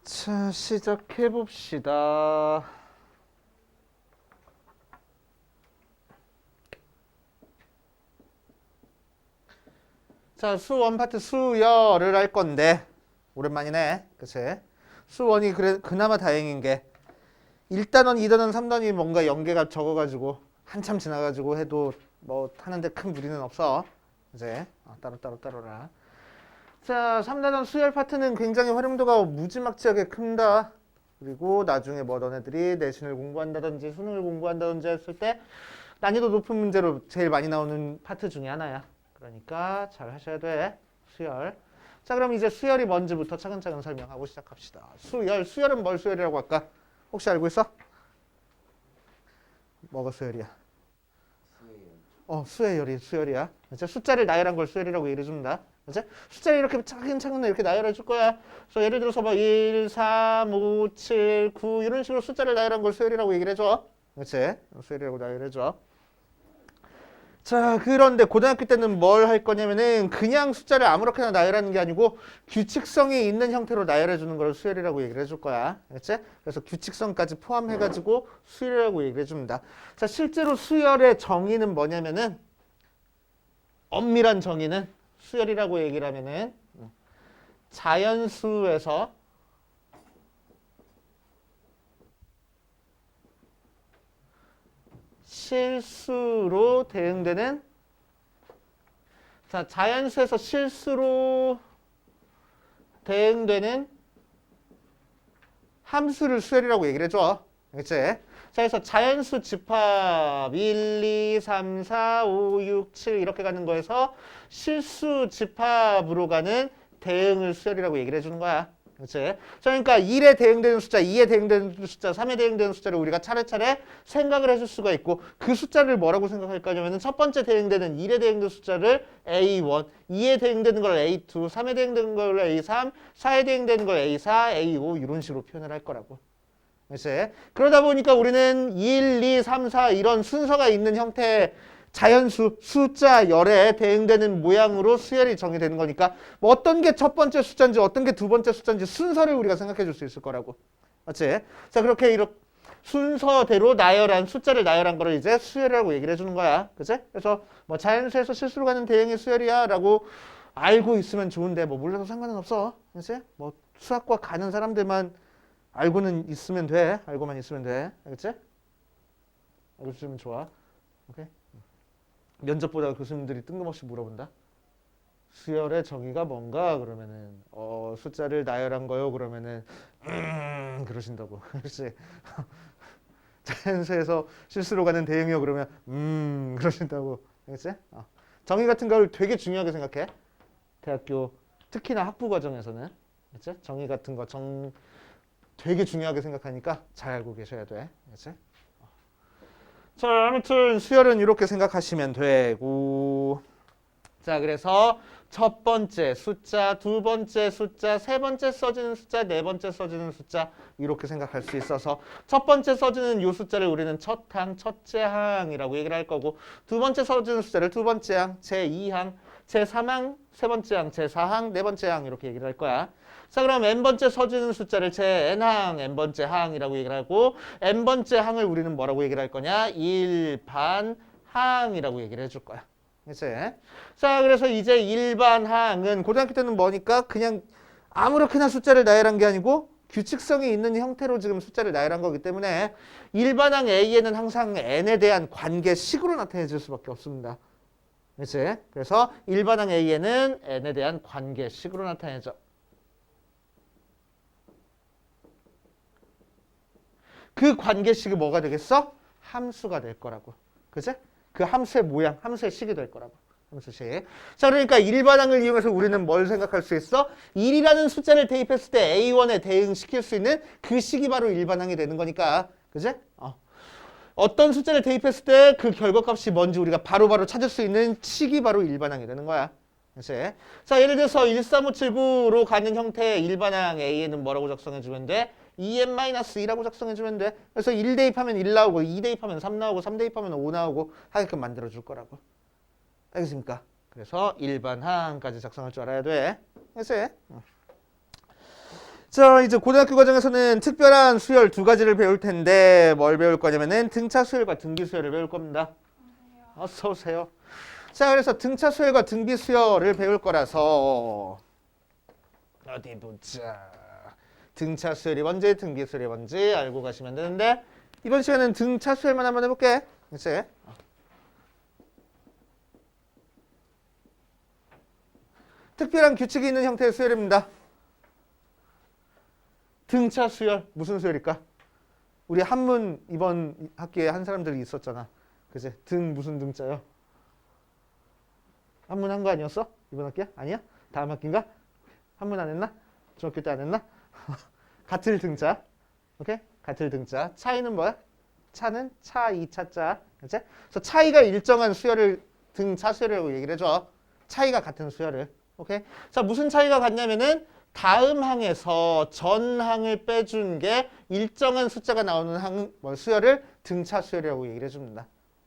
자, 시작해 봅시다. 자, 수원 파트 수열을 할 건데 오랜만이네, 그치? 수원이 그래 그나마 다행인 게 1단원, 2단원, 3단원이 뭔가 연계가 적어가지고 한참 지나가지고 해도 뭐 하는데 큰 무리는 없어. 이제 따로라. 자, 3단원 수열 파트는 굉장히 활용도가 무지막지하게 큰다. 그리고 나중에 뭐 너네들이 내신을 공부한다든지 수능을 공부한다든지 했을 때 난이도 높은 문제로 제일 많이 나오는 파트 중에 하나야. 그러니까 잘 하셔야 돼. 수열. 자, 그럼 이제 수열이 뭔지부터 차근차근 설명하고 시작합시다. 수열은 뭘 수열이라고 할까? 혹시 알고 있어? 뭐가 수열이야? 수열이야. 이제 숫자를 나열한 걸 수열이라고 얘기해 줍니다. 이제 숫자를 이렇게 차근차근 이렇게 나열해 줄 거야. 그래서 예를 들어서 뭐 1, 3, 5, 7, 9 이런 식으로 숫자를 나열한 걸 수열이라고 얘기를 해줘. 그렇지? 수열이라고 나열해 줘. 자, 그런데 고등학교 때는 뭘 할 거냐면은 그냥 숫자를 아무렇게나 나열하는 게 아니고 규칙성이 있는 형태로 나열해 주는 걸 수열이라고 얘기를 해줄 거야. 알겠지? 그래서 규칙성까지 포함해가지고 수열이라고 얘기를 해줍니다. 자, 실제로 수열의 정의는 뭐냐면은 엄밀한 정의는 수열이라고 얘기를 하면은 자연수에서 실수로 대응되는 자, 자연수에서 실수로 대응되는 함수를 수열이라고 얘기를 해줘. 알겠지? 자, 그래서 자연수 집합 1, 2, 3, 4, 5, 6, 7 이렇게 가는 거에서 실수 집합으로 가는 대응을 수열이라고 얘기를 해주는 거야. 그렇지? 그러니까 1에 대응되는 숫자, 2에 대응되는 숫자, 3에 대응되는 숫자를 우리가 차례차례 생각을 해줄 수가 있고 그 숫자를 뭐라고 생각할 거냐면 첫 번째 대응되는 1에 대응되는 숫자를 A1, 2에 대응되는 걸 A2, 3에 대응되는 걸 A3, 4에 대응되는 걸 A4, A5 이런 식으로 표현을 할 거라고. 그렇지? 그러다 보니까 우리는 1, 2, 3, 4 이런 순서가 있는 형태의 자연수, 숫자 열에 대응되는 모양으로 수열이 정의되는 거니까 뭐 어떤 게 첫 번째 숫자인지 어떤 게 두 번째 숫자인지 순서를 우리가 생각해 줄 수 있을 거라고. 맞지? 자, 그렇게 이렇게 순서대로 나열한 숫자를 나열한 거를 이제 수열이라고 얘기를 해주는 거야. 그치? 그래서 뭐 자연수에서 실수로 가는 대응이 수열이야 라고 알고 있으면 좋은데 뭐 몰라도 상관은 없어. 그치? 뭐 수학과 가는 사람들만 알고는 있으면 돼. 알고만 있으면 돼. 알겠지? 알고 있으면 좋아. 오케이? 면접 보다가 교수님들이 뜬금없이 물어본다. 수열의 정의가 뭔가 그러면은 숫자를 나열한 거요 그러면은 그러신다고. 그렇지? 자연수에서 실수로 가는 대응이요 그러면 그러신다고. 알겠지? 정의 같은 걸 되게 중요하게 생각해. 대학교 특히나 학부 과정에서는. 알겠지? 정의 같은 거 되게 중요하게 생각하니까 잘 알고 계셔야 돼. 알겠지? 자, 아무튼 수열은 이렇게 생각하시면 되고. 자, 그래서 첫 번째 숫자, 두 번째 숫자, 세 번째 써지는 숫자, 네 번째 써지는 숫자 이렇게 생각할 수 있어서 첫 번째 써지는 이 숫자를 우리는 첫 항, 첫째 항이라고 얘기를 할 거고 두 번째 써지는 숫자를 두 번째 항, 제2항, 제3항, 세 번째 항, 제4항, 네 번째 항 이렇게 얘기를 할 거야. 자, 그럼 n번째 써지는 숫자를 제-n항, n번째 항이라고 얘기를 하고 n번째 항을 우리는 뭐라고 얘기를 할 거냐? 일반항이라고 얘기를 해줄 거야. 그치? 자, 그래서 이제 일반항은 고등학교 때는 뭐니까 그냥 아무렇게나 숫자를 나열한 게 아니고 규칙성이 있는 형태로 지금 숫자를 나열한 거기 때문에 일반항 A에는 항상 n에 대한 관계식으로 나타내질 수밖에 없습니다. 그치? 그래서 일반항 A에는 n에 대한 관계식으로 나타내죠. 그 관계식이 뭐가 되겠어? 함수가 될 거라고. 그치? 그 함수의 모양, 함수의 식이 될 거라고. 함수식. 자, 그러니까 일반항을 이용해서 우리는 뭘 생각할 수 있어? 1이라는 숫자를 대입했을 때 A1에 대응시킬 수 있는 그 식이 바로 일반항이 되는 거니까. 그치? 어떤 숫자를 대입했을 때 그 결과값이 뭔지 우리가 바로바로 찾을 수 있는 식이 바로 일반항이 되는 거야. 그치? 자, 예를 들어서 13579로 가는 형태의 일반항 A에는 뭐라고 작성해주면 돼? 2n-2라고 작성해주면 돼. 그래서 1 대입하면 1 나오고 2 대입하면 3 나오고 3 대입하면 5 나오고 하게끔 만들어줄 거라고. 알겠습니까? 그래서 일반항까지 작성할 줄 알아야 돼. 알겠어요? 자, 이제 고등학교 과정에서는 특별한 수열 두 가지를 배울 텐데 뭘 배울 거냐면은 등차 수열과 등비 수열을 배울 겁니다. 어서 오세요. 자, 그래서 등차 수열과 등비 수열을 배울 거라서 어디 보자. 등차 수열이 뭔지 등비 수열이 뭔지 알고 가시면 되는데 이번 시간은 등차 수열만 한번 해볼게. 그치? 특별한 규칙이 있는 형태의 수열입니다. 등차 수열 무슨 수열일까? 우리 한문 이번 학기에 한 사람들이 있었잖아. 그치? 등 무슨 등자요? 한문 한 거 아니었어? 이번 학기야? 아니야? 다음 학기인가? 한문 안 했나? 중학교 때 안 했나? 같을 등자. 오케이? 같을 등자. 차이는 뭐야? 차는 차, 이 차자. 그치? 그래서 차이가 일정한 수열을 등차 수열이라고 얘기를 해줘. 차이가 같은 수열을. 오케이? 자, 무슨 차이가 같냐면은 다음 항에서 전 항을 빼준 게 일정한 숫자가 나오는 항, 수열을 등차 수열이라고 얘기를 해줍니다.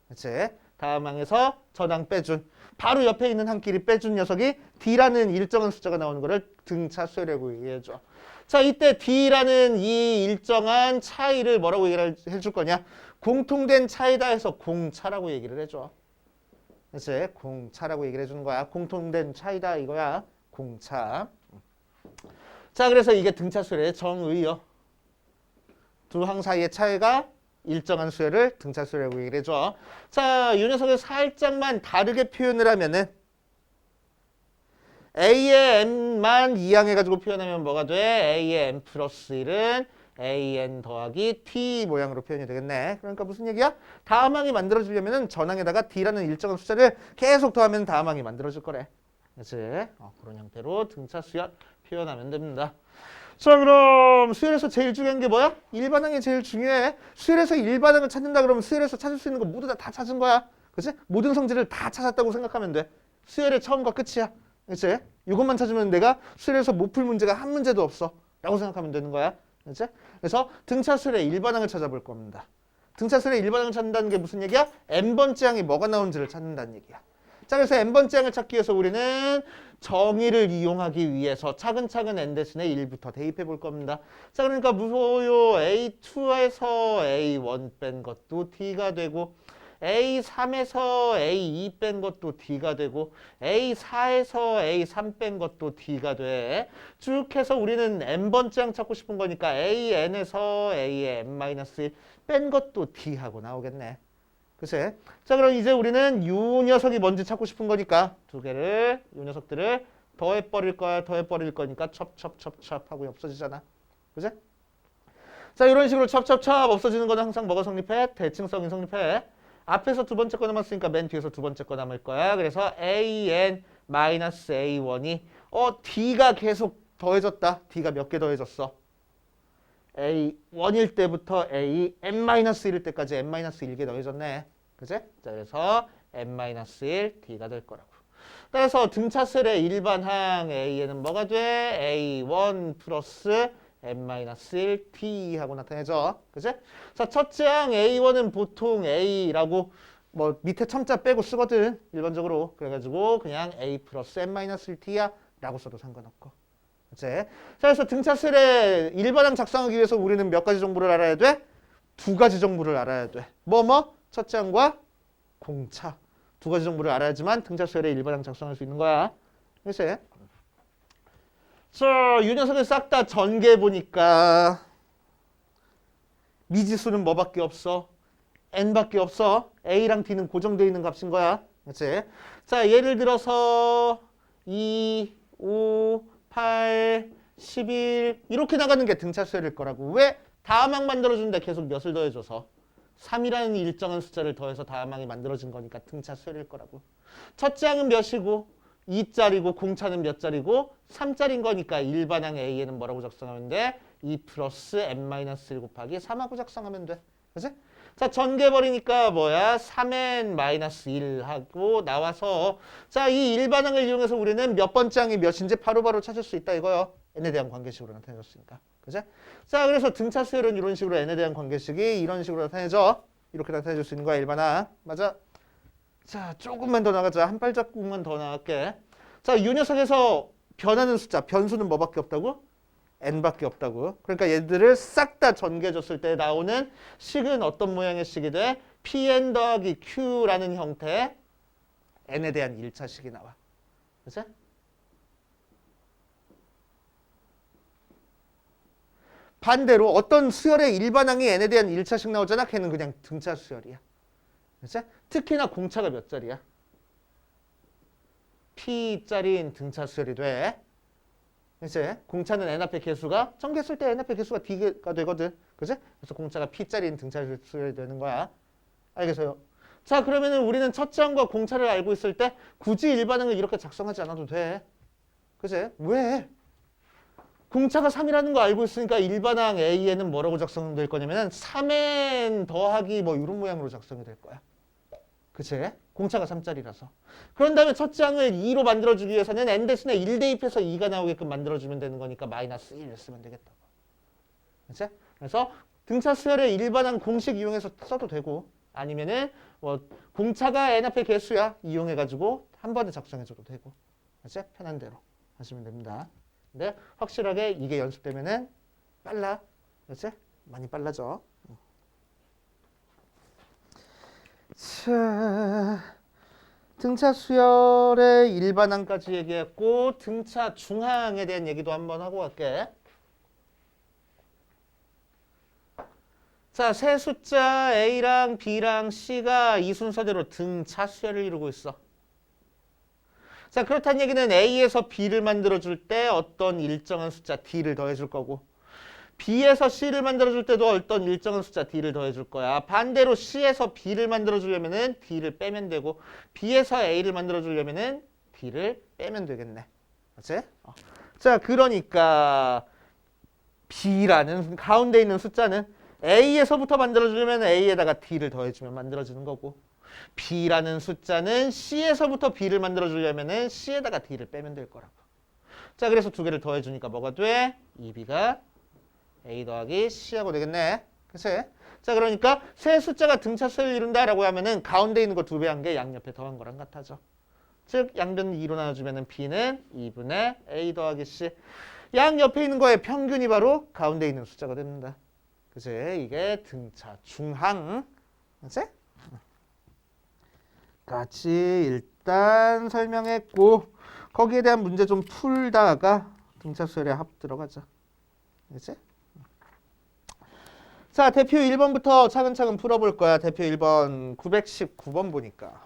그치? 다음 항에서 전 항 빼준. 바로 옆에 있는 항끼리 빼준 녀석이 D라는 일정한 숫자가 나오는 거를 등차 수열이라고 얘기해줘. 자, 이때 D라는 이 일정한 차이를 뭐라고 얘기를 해줄 거냐? 공통된 차이다 해서 공차라고 얘기를 해줘. 그치? 공차라고 얘기를 해주는 거야. 공통된 차이다 이거야. 공차. 자, 그래서 이게 등차 수열의 정의요. 두 항 사이의 차이가 일정한 수열을 등차 수열이라고 얘기를 해줘. 자, 이 녀석을 살짝만 다르게 표현을 하면은 A의 N만 이항해가지고 표현하면 뭐가 돼? A의 N 플러스 1은 AN 더하기 T 모양으로 표현이 되겠네. 그러니까 무슨 얘기야? 다음 항이 만들어지려면은 전항에다가 D라는 일정한 숫자를 계속 더하면 다음 항이 만들어질 거래. 그렇지? 그런 형태로 등차 수열 표현하면 됩니다. 자, 그럼 수열에서 제일 중요한 게 뭐야? 일반항이 제일 중요해. 수열에서 일반항을 찾는다 그러면 수열에서 찾을 수 있는 거 모두 다 찾은 거야. 그치? 모든 성질을 다 찾았다고 생각하면 돼. 수열의 처음과 끝이야. 그치? 이것만 찾으면 내가 수열에서 못 풀 문제가 한 문제도 없어. 라고 생각하면 되는 거야. 그치? 그래서 등차 수열의 일반항을 찾아볼 겁니다. 등차 수열의 일반항을 찾는다는 게 무슨 얘기야? n번째 항이 뭐가 나오는지를 찾는다는 얘기야. 자, 그래서 n번째 항을 찾기 위해서 우리는 정의를 이용하기 위해서 차근차근 n 대신에 1부터 대입해 볼 겁니다. 자, 그러니까 무소요 A2에서 A1 뺀 것도 D가 되고 A3에서 A2 뺀 것도 D가 되고 A4에서 A3 뺀 것도 D가 돼. 쭉 해서 우리는 n번째 항 찾고 싶은 거니까 AN에서 A의 n-1 뺀 것도 D하고 나오겠네. 그치? 자, 그럼 이제 우리는 요 녀석이 뭔지 찾고 싶은 거니까 두 개를, 요 녀석들을 더해버릴 거야. 더해버릴 거니까 첩첩첩첩 하고 없어지잖아. 그치? 자, 이런 식으로 첩첩첩 없어지는 거는 항상 뭐가 성립해? 대칭성이 성립해. 앞에서 두 번째 거 남았으니까 맨 뒤에서 두 번째 거 남을 거야. 그래서 AN-A1이 D가 계속 더해졌다. D가 몇 개 더해졌어? A1일 때부터 AN-1일 때까지 N-1개 더해졌네. 그치? 자, 그래서 N-1 D가 될 거라고. 그래서 등차수열의 일반항 A에는 뭐가 돼? A1 플러스 N-1 D 하고 나타내죠. 그치? 자, 첫째 항 A1은 보통 A라고 뭐 밑에 첨자 빼고 쓰거든. 일반적으로. 그래가지고 그냥 A 플러스 N-1 D야 라고 써도 상관없고. 그치? 자, 그래서 등차수열의 일반항 작성하기 위해서 우리는 몇 가지 정보를 알아야 돼? 두 가지 정보를 알아야 돼. 첫째 항과 공차. 두 가지 정보를 알아야지만 등차수열의 일반항 작성할 수 있는 거야. 그치? 자, 이 녀석을 싹 다 전개해 보니까 미지수는 뭐밖에 없어? n밖에 없어. A랑 D는 고정되어 있는 값인 거야. 그치? 자, 예를 들어서 2, 5, 8, 11 이렇게 나가는 게 등차 수열일 거라고. 왜? 다음 항 만들어주는데 계속 몇을 더해줘서 3이라는 일정한 숫자를 더해서 다음 항이 만들어진 거니까 등차 수열일 거라고. 첫째 항은 몇이고 2짜리고 공차는 몇 짜리고 3짜리인 거니까 일반항 A에는 뭐라고 작성하면 돼? 2 플러스 n-1 곱하기 3하고 작성하면 돼. 그치? 자, 전개해버리니까 뭐야? 3n-1 하고 나와서 자, 이 일반항을 이용해서 우리는 몇 번째 항이 몇인지 바로바로 찾을 수 있다 이거요. n에 대한 관계식으로 나타내줬으니까. 그치? 자, 그래서 등차 수열은 이런 식으로 n에 대한 관계식이 이런 식으로 나타내죠. 이렇게 나타내줄 수 있는 거야, 일반항. 맞아? 자, 조금만 더 나가자. 한 발자국만 더 나갈게. 자, 이 녀석에서 변하는 숫자, 변수는 뭐밖에 없다고? n밖에 없다고. 그러니까 얘들을 싹 다 전개해줬을 때 나오는 식은 어떤 모양의 식이 돼? pn 더하기 q라는 형태의 n에 대한 1차 식이 나와. 그치? 반대로 어떤 수열의 일반항이 n에 대한 1차식 나오잖아. 걔는 그냥 등차 수열이야. 그치? 특히나 공차가 몇 자리야? p짜리인 등차 수열이 돼. 이제 공차는 n 앞에 개수가 전개했을 때 n 앞에 개수가 d가 되거든. 그치? 그래서 공차가 p짜리인 등차 수열이 되는 거야. 알겠어요? 자, 그러면은 우리는 첫째 항과 공차를 알고 있을 때 굳이 일반항을 이렇게 작성하지 않아도 돼. 그치? 왜? 공차가 3이라는 거 알고 있으니까 일반항 A에는 뭐라고 작성될 거냐면은 3n 더하기 뭐 이런 모양으로 작성이 될 거야. 그치? 공차가 3짜리라서. 그런 다음에 첫째 항을 2로 만들어주기 위해서는 n 대신에 1 대입해서 2가 나오게끔 만들어주면 되는 거니까 마이너스 1 쓰면 되겠다고. 그치? 그래서 등차 수열의 일반항 공식 이용해서 써도 되고 아니면은 뭐 공차가 n 앞에 개수야 이용해가지고 한 번에 작성해줘도 되고. 그치? 편한 대로 하시면 됩니다. 근데 확실하게 이게 연습되면은 빨라. 그치? 많이 빨라져. 자, 등차 수열의 일반항까지 얘기했고 등차 중항에 대한 얘기도 한번 하고 갈게. 자, 세 숫자 A랑 B랑 C가 이 순서대로 등차 수열을 이루고 있어. 자, 그렇다는 얘기는 A에서 B를 만들어줄 때 어떤 일정한 숫자 D를 더해줄 거고 B에서 C를 만들어줄 때도 어떤 일정한 숫자 D를 더해줄 거야. 반대로 C에서 B를 만들어주려면은 D를 빼면 되고 B에서 A를 만들어주려면은 D를 빼면 되겠네. 맞지? 자, 그러니까 B라는 가운데 있는 숫자는 A에서부터 만들어주려면 A에다가 D를 더해주면 만들어지는 거고 B라는 숫자는 C에서부터 B를 만들어주려면 C에다가 D를 빼면 될 거라고. 자, 그래서 두 개를 더해주니까 뭐가 돼? 2B가 A 더하기 C하고 되겠네. 그치? 자, 그러니까 세 숫자가 등차수를 이룬다라고 하면은 가운데 있는 거 2배 한 게 양옆에 더한 거랑 같아져. 즉, 양변 2로 나눠주면은 B는 2분의 A 더하기 C. 양옆에 있는 거의 평균이 바로 가운데 있는 숫자가 됩니다. 그치? 이게 등차 중항. 그치? 같이 일단 설명했고 거기에 대한 문제 좀 풀다가 등차수열의 합 들어가자. 그치? 자, 대표 1번부터 차근차근 풀어볼 거야. 대표 1번 919번 보니까.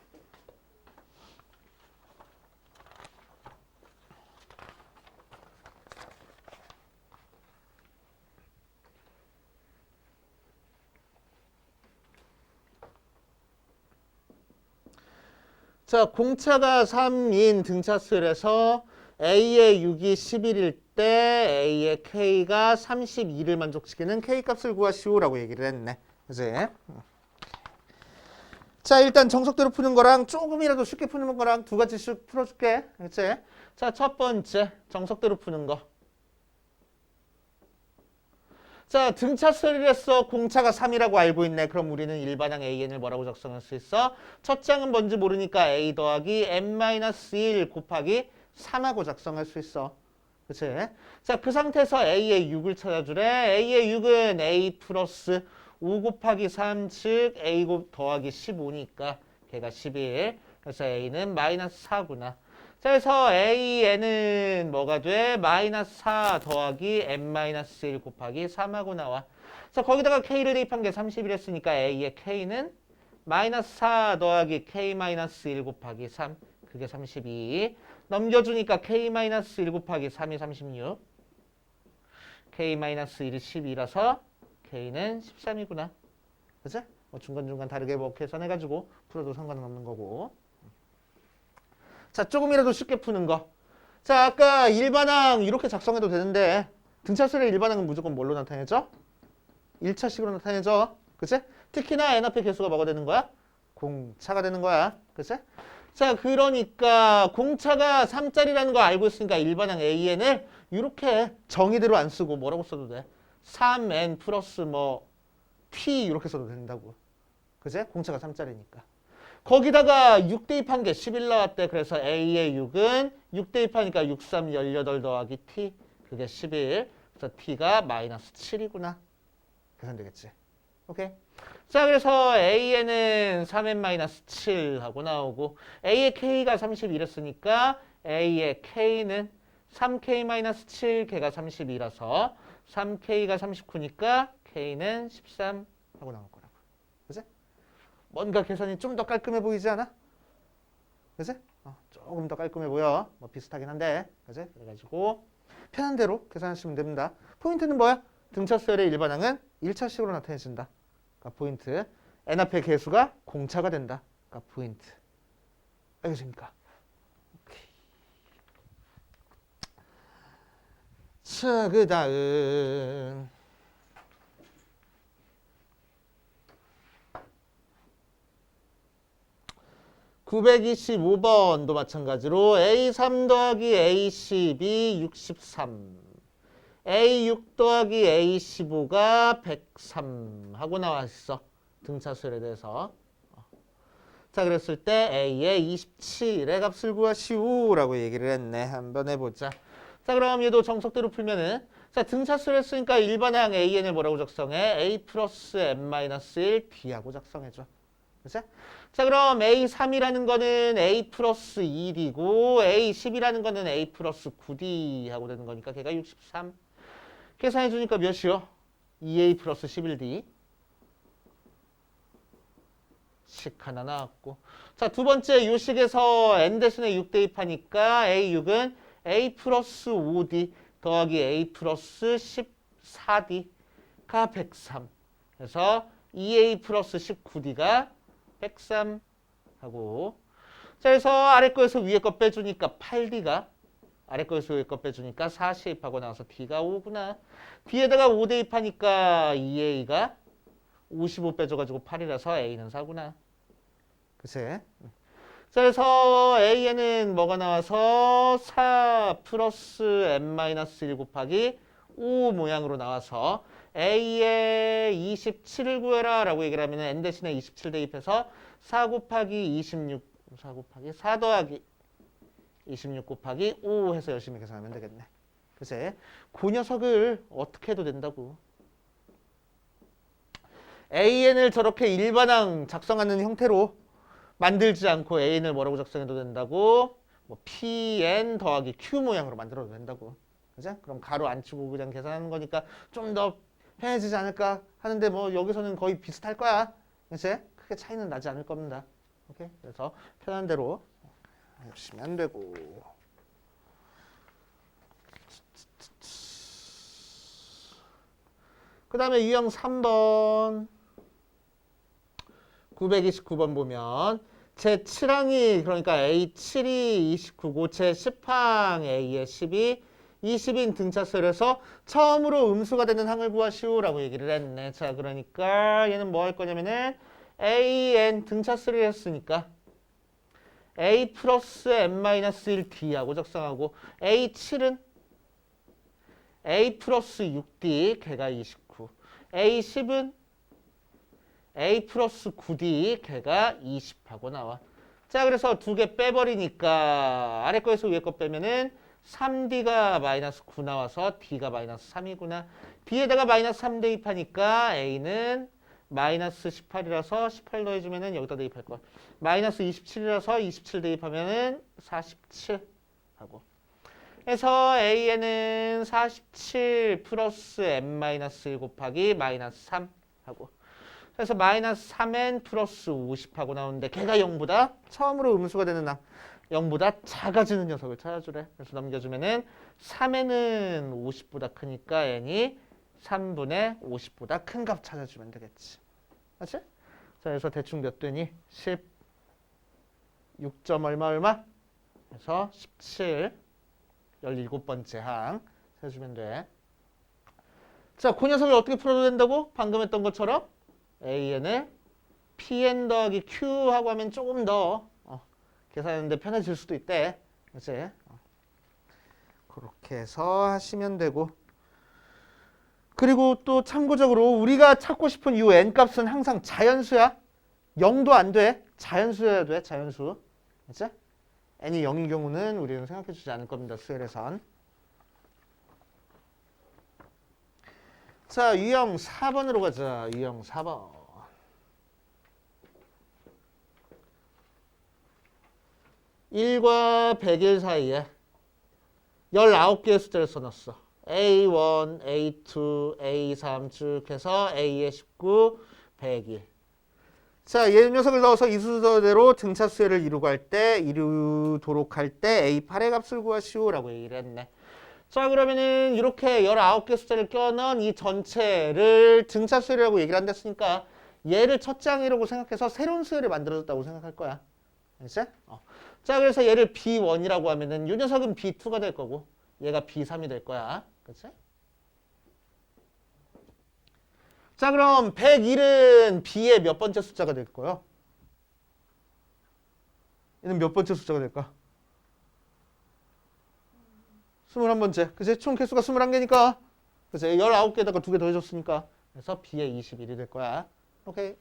자, 공차가 3인 등차수열에서 A의 6이 11일 때 A의 K가 32를 만족시키는 K값을 구하시오라고 얘기를 했네. 그치? 자, 일단 정석대로 푸는 거랑 조금이라도 쉽게 푸는 거랑 두 가지씩 풀어줄게. 그치? 자, 첫 번째 정석대로 푸는 거. 자, 등차수열이랬어. 공차가 3이라고 알고 있네. 그럼 우리는 일반항 AN을 뭐라고 작성할 수 있어? 첫 장은 뭔지 모르니까 A 더하기 N-1 곱하기 3하고 작성할 수 있어. 그치? 자, 그 상태에서 A의 6을 찾아주래. A의 6은 A 플러스 5 곱하기 3, 즉 A 더하기 15니까 걔가 11. 그래서 A는 마이너스 4구나. 자, 그래서 AN은 뭐가 돼? 마이너스 4 더하기 N-1 곱하기 3하고 나와. 자, 거기다가 K를 대입한 게 31이었으니까 A의 K는 마이너스 4 더하기 K-1 곱하기 3. 그게 32. 넘겨주니까 K-1 곱하기 3이 36. K-1이 12라서 K는 13이구나. 그치? 뭐 중간중간 다르게 뭐 계산해가지고 풀어도 상관은 없는 거고. 자, 조금이라도 쉽게 푸는 거. 자, 아까 일반항 이렇게 작성해도 되는데 등차수열의 일반항은 무조건 뭘로 나타내죠? 1차식으로 나타내죠. 그치? 특히나 n 앞의 개수가 뭐가 되는 거야? 공차가 되는 거야. 그치? 자, 그러니까 공차가 3짜리라는 거 알고 있으니까 일반항 AN을 이렇게 정의대로 안 쓰고 뭐라고 써도 돼? 3n 플러스 뭐 t 이렇게 써도 된다고. 그치? 공차가 3짜리니까. 거기다가 6 대입한 게 11 나왔대. 그래서 A의 6은 6 대입하니까 6, 3, 18 더하기 T. 그게 11. 그래서 그래서 t가 마이너스 7이구나. 계산되겠지. 오케이. 자, 그래서 a에는 3n 마이너스 7 하고 나오고 a의 k가 31이었으니까 a의 k는 3k 마이너스 7, 걔가 32라서 3k가 39니까 k는 13 하고 나올 거라고. 그지? 뭔가 계산이 좀 더 깔끔해 보이지 않아? 그지? 조금 더 깔끔해 보여. 뭐 비슷하긴 한데. 그지? 그래가지고 편한 대로 계산하시면 됩니다. 포인트는 뭐야? 등차수열의 일반항은 1차식으로 나타내진다. 그러니까 포인트. n 앞의 개수가 공차가 된다. 그러니까 포인트. 알겠습니까? 오케이. 자, 그 다음 925번도 마찬가지로 A3 더하기 A12 63 A6 더하기 A15가 103 하고 나왔어. 등차수열에 대해서. 자, 그랬을 때 A의 27의 값을 구하시오라고 얘기를 했네. 한번 해보자. 자, 그럼 얘도 정석대로 풀면은 자, 등차수열 했으니까 일반항 AN을 뭐라고 작성해? A 플러스 n-1 D하고 작성해줘. 그치? 자, 그럼 A3이라는 거는 A 플러스 1이고 A10이라는 거는 A 플러스 9D 하고 되는 거니까 걔가 63. 계산해 주니까 몇이요? 2A 플러스 11D. 식 하나 나왔고. 자, 두 번째 요 식에서 n 대신에 6 대입하니까 A6은 A 플러스 5D 더하기 A 플러스 14D가 103. 그래서 2A 플러스 19D가 103 하고. 자, 그래서 아래 거에서 위에 거 빼주니까 8D가 아래 거에서 위에 거 빼주니까 40 하고 나와서 D가 5구나. D에다가 5 대입하니까 2A가 55 빼줘가지고 8이라서 A는 4구나. 그치? 자, 그래서 A에는 뭐가 나와서 4 플러스 n-1 곱하기 5 모양으로 나와서 A의 27을 구해라 라고 얘기를 하면 n 대신에 27 대입해서 4 곱하기 26, 4 곱하기 4 더하기 26 곱하기 5 해서 열심히 계산하면 되겠네. 그치? 그 녀석을 어떻게 해도 된다고. AN을 저렇게 일반항 작성하는 형태로 만들지 않고 AN을 뭐라고 작성해도 된다고. 뭐 PN 더하기 Q 모양으로 만들어도 된다고. 그죠? 그럼 가로 안 치고 그냥 계산하는 거니까 좀 더 편해지지 않을까 하는데 뭐 여기서는 거의 비슷할 거야. 그치? 크게 차이는 나지 않을 겁니다. 오케이? 그래서 편한 대로 해주시면 되고. 그 다음에 유형 3번 929번 보면 제 7항이 그러니까 A7이 29고 제 10항 A의 10이 20인 등차수열에서 처음으로 음수가 되는 항을 구하시오라고 얘기를 했네. 자, 그러니까 얘는 뭐 할 거냐면은 AN 등차수열을 했으니까 A 플러스 n-1 D하고 작성하고 A7은 A 플러스 6D 걔가 29 A10은 A 플러스 9D 걔가 20하고 나와. 자, 그래서 두 개 빼버리니까 아래 거에서 위에 거 빼면은 3D가 마이너스 9 나와서 D가 마이너스 3이구나. D에다가 마이너스 3 대입하니까 A는 마이너스 18이라서 18 더해주면은 여기다 대입할 거야. 마이너스 27이라서 27 대입하면은 47 하고. 그래서 A에는 47 플러스 n-1 곱하기 마이너스 3 하고. 그래서 마이너스 3n 플러스 50 하고 나오는데 걔가 0보다 처음으로 음수가 되는 항 0보다 작아지는 녀석을 찾아주래. 그래서 넘겨주면은 3n은 50보다 크니까 n이 3분의 50보다 큰 값 찾아주면 되겠지. 맞지? 자, 그래서 대충 몇 되니? 16점 얼마? 그래서 17 17번째 항 찾아주면 돼. 자, 그 녀석을 어떻게 풀어도 된다고? 방금 했던 것처럼 AN을 PN 더하기 Q 하고 하면 조금 더 계산하는데 편해질 수도 있대. 그치? 그렇게 해서 하시면 되고. 그리고 또 참고적으로 우리가 찾고 싶은 이 n값은 항상 자연수야. 0도 안 돼. 자연수여야 돼. 자연수. 그치? n이 0인 경우는 우리는 생각해 주지 않을 겁니다. 수열에선. 자, 유형 4번으로 가자. 유형 4번. 1과 100일 사이에 19개의 숫자를 써놨어. A1, A2, A3 쭉 해서 A에 19, 101. 자, 얘 녀석을 넣어서 이 순서대로 등차수열을 이루도록 할 때 A8의 값을 구하시오라고 얘기를 했네. 자, 그러면은 이렇게 19개 숫자를 껴넣은 이 전체를 등차수열이라고 얘기를 한댔으니까 얘를 첫째 항이라고 생각해서 새로운 수열을 만들어줬다고 생각할 거야. 알겠지? 자, 그래서 얘를 B1이라고 하면은 이 녀석은 B2가 될 거고 얘가 B3이 될 거야. 그치? 자, 그럼 101은 B의 몇 번째 숫자가 될 거야? 얘는 몇 번째 숫자가 될까? 21번째. 그치? 총 개수가 21개니까. 그치? 19개에다가 2개 더해줬으니까. 그래서 B의 21이 될 거야. 오케이.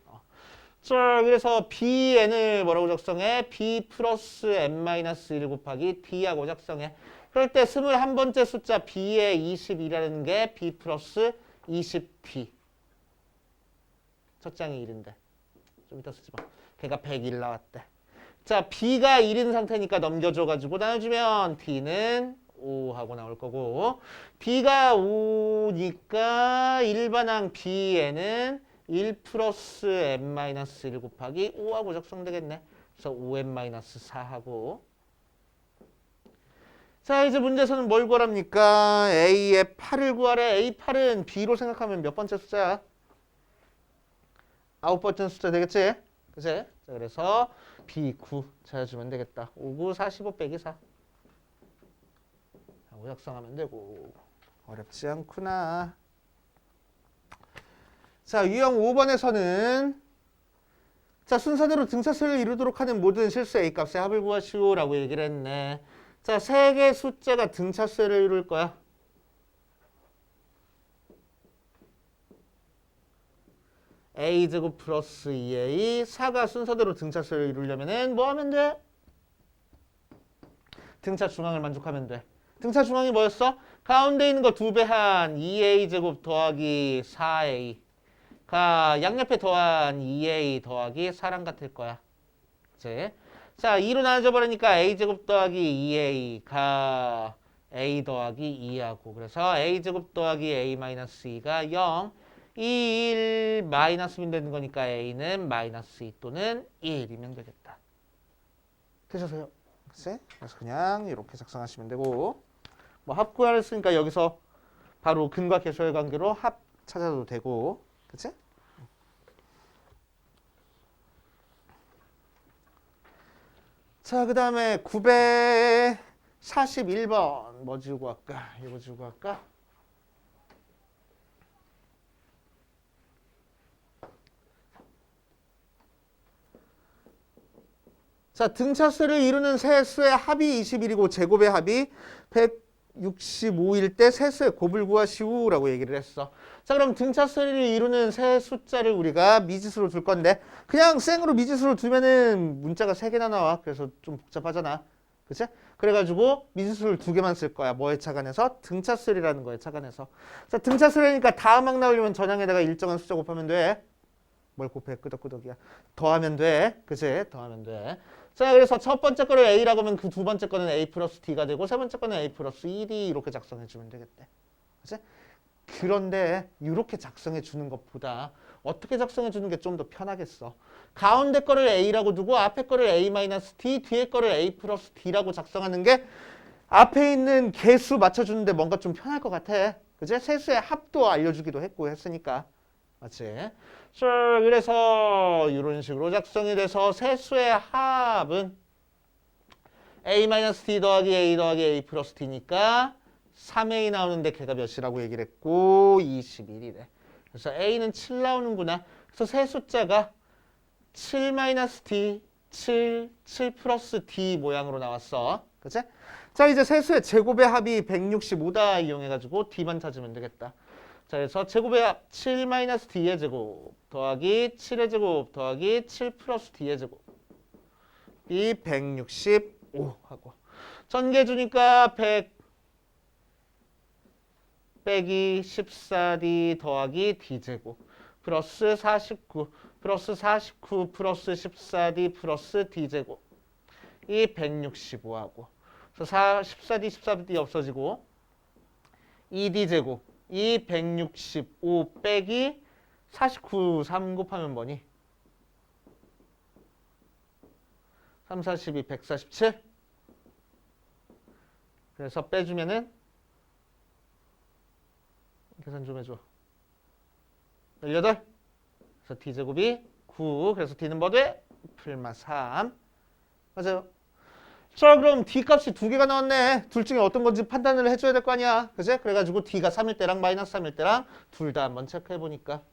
자, 그래서 Bn을 뭐라고 작성해? B 플러스 n-1 곱하기 D하고 작성해. 그럴 때 21번째 숫자 B의 20이라는 게 B 플러스 20D. 첫 장이 1인데. 좀 이따 쓰지 마. 걔가 101 나왔대. 자, B가 1인 상태니까 넘겨줘가지고 나눠주면 D는 5 하고 나올 거고 B가 5니까 일반항 B에는 1 플러스 n-1 곱하기 5하고 작성되겠네. 그래서 5n-4 하고 자, 이제 문제에서는 뭘 구하랍니까? A의 8을 구하래. A8은 B로 생각하면 몇 번째 숫자야? 9번째 숫자 되겠지? 그치? 자, 그래서 B9 찾아주면 되겠다. 5, 9, 45 빼기 4 하고 작성하면 되고 어렵지 않구나. 자, 유형 5번에서는 자, 순서대로 등차수를 이루도록 하는 모든 실수 A값의 합을 구하시오라고 얘기를 했네. 자, 세 개의 숫자가 등차수를 이룰 거야. A제곱 플러스 2A 4가 순서대로 등차수를 이루려면은 뭐 하면 돼? 등차 중앙을 만족하면 돼. 등차 중앙이 뭐였어? 가운데 있는 거 2배 한 2A제곱 더하기 4A 가 양옆에 더한 2A 더하기 4랑 같을 거야. 그치? 자, 2로 나눠져 버리니까 A제곱 더하기 2A가 A 더하기 2하고 그래서 A제곱 더하기 A-2가 0 이 1 마이너스면 되는 거니까 A는 마이너스 2 또는 1이면 되겠다. 되셨어요? 그치? 그래서 그냥 이렇게 작성하시면 되고 뭐 합 구하라 했으니까 여기서 바로 근과 계수의 관계로 합 찾아도 되고 그치? 자, 그 다음에 941번 뭐 지우고 할까? 이거 지우고 할까? 자, 등차수를 이루는 세 수의 합이 21이고 제곱의 합이 165일 때 세 수의 곱을 구하시오라고 얘기를 했어. 자, 그럼 등차수를 이루는 세 숫자를 우리가 미지수로 둘 건데 그냥 생으로 미지수로 두면은 문자가 3개나 나와. 그래서 좀 복잡하잖아. 그치? 그래가지고 미지수를 2개만 쓸 거야. 뭐에 착안해서? 등차수라는 거에 착안해서. 자, 등차수라니까 다음항 나오려면 전항에다가 일정한 숫자 곱하면 돼. 뭘 곱해? 끄덕끄덕이야. 더하면 돼. 그치? 더하면 돼. 자, 그래서 첫 번째 거를 A라고 하면 그 두 번째 거는 A 플러스 D가 되고 세 번째 거는 A 플러스 2D 이렇게 작성해 주면 되겠대. 그치? 그런데 이렇게 작성해 주는 것보다 어떻게 작성해 주는 게 좀 더 편하겠어. 가운데 거를 A라고 두고 앞에 거를 A-D, 뒤에 거를 A 플러스 D라고 작성하는 게 앞에 있는 개수 맞춰주는데 뭔가 좀 편할 것 같아. 그치? 세수의 합도 알려주기도 했고 했으니까. 맞지? 자, 그래서 이런 식으로 작성이 돼서 세수의 합은 A-D 더하기 A 더하기 A 플러스 D니까 3A 나오는데 걔가 몇이라고 얘기를 했고 21이래. 그래서 A는 7 나오는구나. 그래서 세 숫자가 7-D, 7, 7 플러스 D 모양으로 나왔어. 그치? 자, 이제 세수의 제곱의 합이 165다 이용해가지고 D만 찾으면 되겠다. 자, 그래서 제곱의 합 7-D의 제곱 더하기 7의 제곱 더하기 7 플러스 D의 제곱 이 165 하고 전개 주니까 빼기 14D 더하기 D제곱 플러스 49 플러스 49 플러스 14D 플러스 D제곱 이 165하고 그래서 14D 14D 없어지고 2D제곱 이 165 빼기 49 3 곱하면 뭐니? 3, 42, 147 그래서 빼주면은 계산 좀 해줘 18 그래서 D제곱이 9 그래서 D는 뭐 돼? 풀마 3 맞아요. 자 그럼 D 값이 두 개가 나왔네. 둘 중에 어떤 건지 판단을 해줘야 될 거 아니야. 그지? 그래가지고 D가 3일 때랑 마이너스 3일 때랑 둘 다 한번 체크해보니까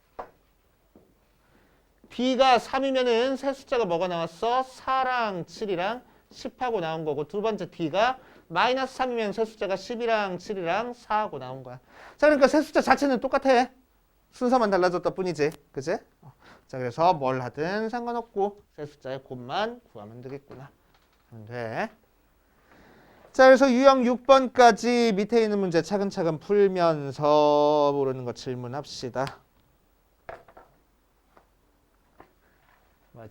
D가 3이면은 세 숫자가 뭐가 나왔어? 4랑 7이랑 10하고 나온 거고 두 번째 D가 마이너스 3이면 세 숫자가 10이랑 7이랑 4하고 나온 거야. 자 그러니까 세 숫자 자체는 똑같아. 순서만 달라졌다 뿐이지. 그지? 자 그래서 뭘 하든 상관없고 세 숫자의 곱만 구하면 되겠구나. 하면 돼. 자 그래서 유형 6번까지 밑에 있는 문제 차근차근 풀면서 모르는 거 질문합시다. 맞아.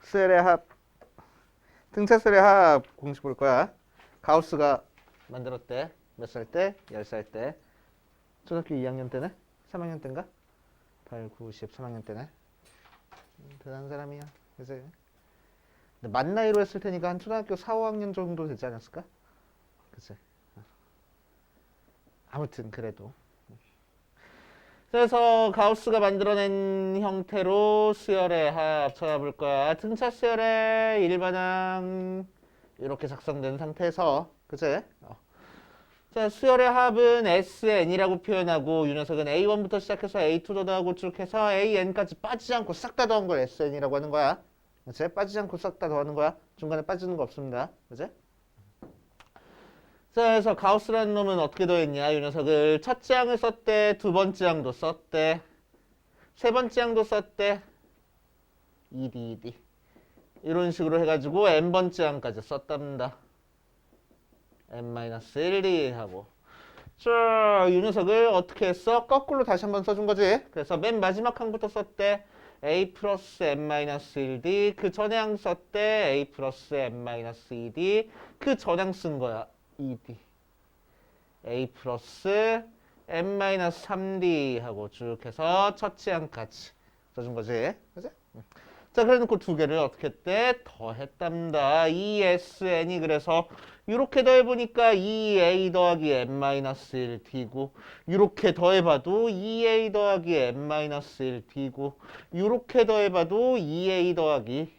수열의 합 등차수열의 합 공식 볼 거야. 가우스가 만들었대. 몇 살 때? 10살 때. 초등학교 2학년 때네? 3학년 때인가? 8, 9, 10, 3학년 때네. 대단한 사람이야. 그래서 근데 만 나이로 했을 테니까 한 초등학교 4, 5학년 정도 되지 않았을까? 그치? 아무튼 그래도 그래서 가우스가 만들어낸 형태로 수열의 합 찾아볼 거야. 등차 수열의 일반항 이렇게 작성된 상태에서 그치? 자 수열의 합은 SN이라고 표현하고 이 녀석은 A1부터 시작해서 A2도 더하고 쭉 해서 AN까지 빠지지 않고 싹 다 더한 걸 SN이라고 하는 거야. 그치? 빠지지 않고 싹 다 더하는 거야. 중간에 빠지는 거 없습니다. 그치? 자, 그래서 가우스라는 놈은 어떻게 더했냐? 이 녀석을 첫째 항을 썼대, 두 번째 항도 썼대, 세 번째 항도 썼대, 2D 이런 식으로 해가지고 n번째 항까지 썼답니다. n-1, 하고 자, 이 녀석을 어떻게 했어? 거꾸로 다시 한번 써준 거지. 그래서 맨 마지막 항부터 썼대. a 플러스 n-1d 그 전에 항 썼대. a 플러스 n-2d 그 전항 쓴 거야. 2d a 플러스 n-3d 하고 쭉 해서 첫째 항까지 써준 거지. 그치? 자, 그래 놓고 두 개를 어떻게 했대? 더했답니다. 2sn이 그래서 이렇게 더해보니까 2a 더하기 n-1d고 이렇게 더해봐도 2a 더하기 n-1d고 이렇게 더해봐도 2a 더하기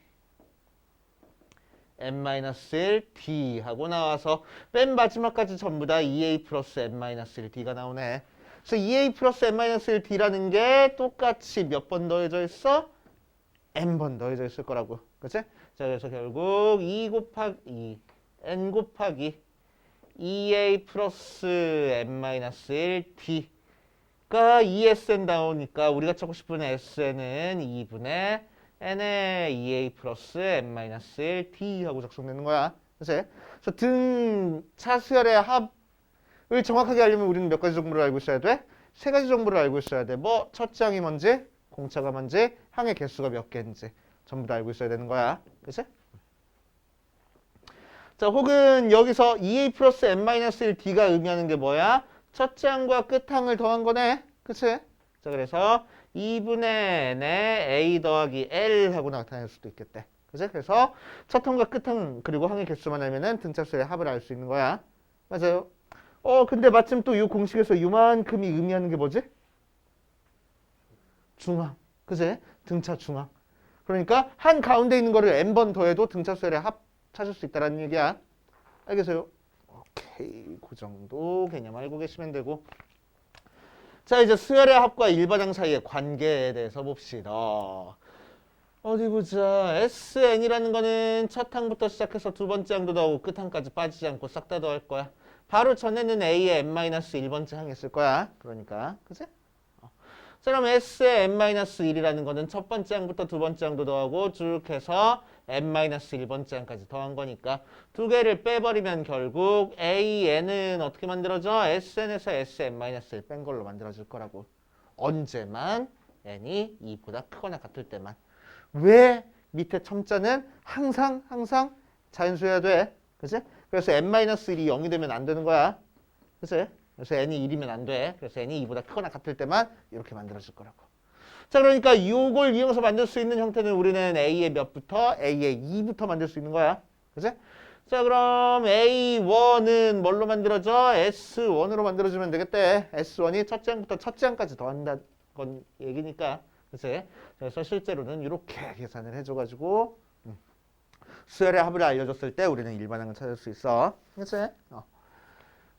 n-1d 하고 나와서 맨 마지막까지 전부 다 2a 플러스 n-1d가 나오네. 그래서 2a 플러스 n-1d라는 게 똑같이 몇 번 더해져 있어? n번 더해져 있을 거라고. 그치? 자, 그래서 결국 2 곱하기 n 곱하기 2a 플러스 n-1d가 2sn 나오니까 우리가 찾고 싶은 sn은 2분의 n의 2a 플러스 n-1d 하고 작성되는 거야. 그치? 그래서 등차 수열의 합을 정확하게 알려면 우리는 몇 가지 정보를 알고 있어야 돼? 세 가지 정보를 알고 있어야 돼. 뭐 첫째 항이 뭔지, 공차가 뭔지, 항의 개수가 몇 개인지 전부 다 알고 있어야 되는 거야. 그치? 자, 혹은 여기서 2a 플러스 n-1d가 의미하는 게 뭐야? 첫째 항과 끝항을 더한 거네. 그치? 자, 그래서 2분의 n의 a 더하기 l 하고 나타낼 수도 있겠대. 그치? 그래서 첫 항과 끝항 그리고 항의 개수만 알면은 등차수의 합을 알 수 있는 거야. 맞아요. 근데 마침 또 이 공식에서 이만큼이 의미하는 게 뭐지? 중항. 그치? 등차 중항. 그러니까 한 가운데 있는 거를 n번 더해도 등차수열의 합 찾을 수 있다는 얘기야. 알겠어요? 오케이. 그 정도 개념 알고 계시면 되고. 자, 이제 수열의 합과 일반항 사이의 관계에 대해서 봅시다. 어디 보자. SN이라는 거는 첫 항부터 시작해서 두 번째 항도 더하고 끝 항까지 빠지지 않고 싹 다 더할 거야. 바로 전에는 A의 n-1번째 항이 있을 거야. 그러니까. 그치? 자, 그럼 S의 n-1이라는 거는 첫 번째 항부터 두 번째 항도 더하고 쭉 해서 n-1번째 항까지 더한 거니까 두 개를 빼버리면 결국 AN은 어떻게 만들어져? SN에서 SN-1 뺀 걸로 만들어질 거라고. 언제만 n이 2보다 크거나 같을 때만. 왜 밑에 첨자는 항상 자연수여야 돼. 그치? 그래서 n-1이 0이 되면 안 되는 거야. 그치? 그래서 n이 1이면 안 돼. 그래서 n이 2보다 크거나 같을 때만 이렇게 만들어질 거라고. 자, 그러니까 이걸 이용해서 만들 수 있는 형태는 우리는 a의 몇부터? a의 2부터 만들 수 있는 거야. 그치? 자, 그럼 A1은 뭘로 만들어져? S1으로 만들어주면 되겠대. S1이 첫째 항부터 첫째 항까지 더한다는 건 얘기니까. 그치? 그래서 실제로는 이렇게 계산을 해줘가지고 수열의 합을 알려줬을 때 우리는 일반항을 찾을 수 있어. 그치?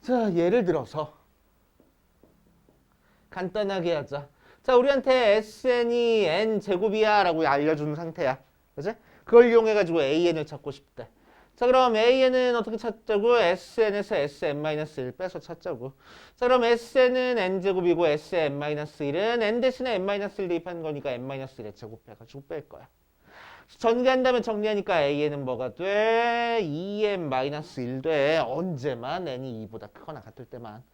자, 예를 들어서 간단하게 하자. 자, 우리한테 SN이 n제곱이야 라고 알려준 상태야. 그치? 그걸 이용해가지고 AN을 찾고 싶대. 자, 그럼 AN은 어떻게 찾자고? SN에서 SN-1 빼서 찾자고. 자, 그럼 SN은 n제곱이고 SN-1은 n 대신에 n-1 대입하는 거니까 n-1의 제곱해가지고 뺄 거야. 전개한다면 정리하니까 AN은 뭐가 돼? 2n-1 돼. 언제만 n이 2보다 크거나 같을 때만.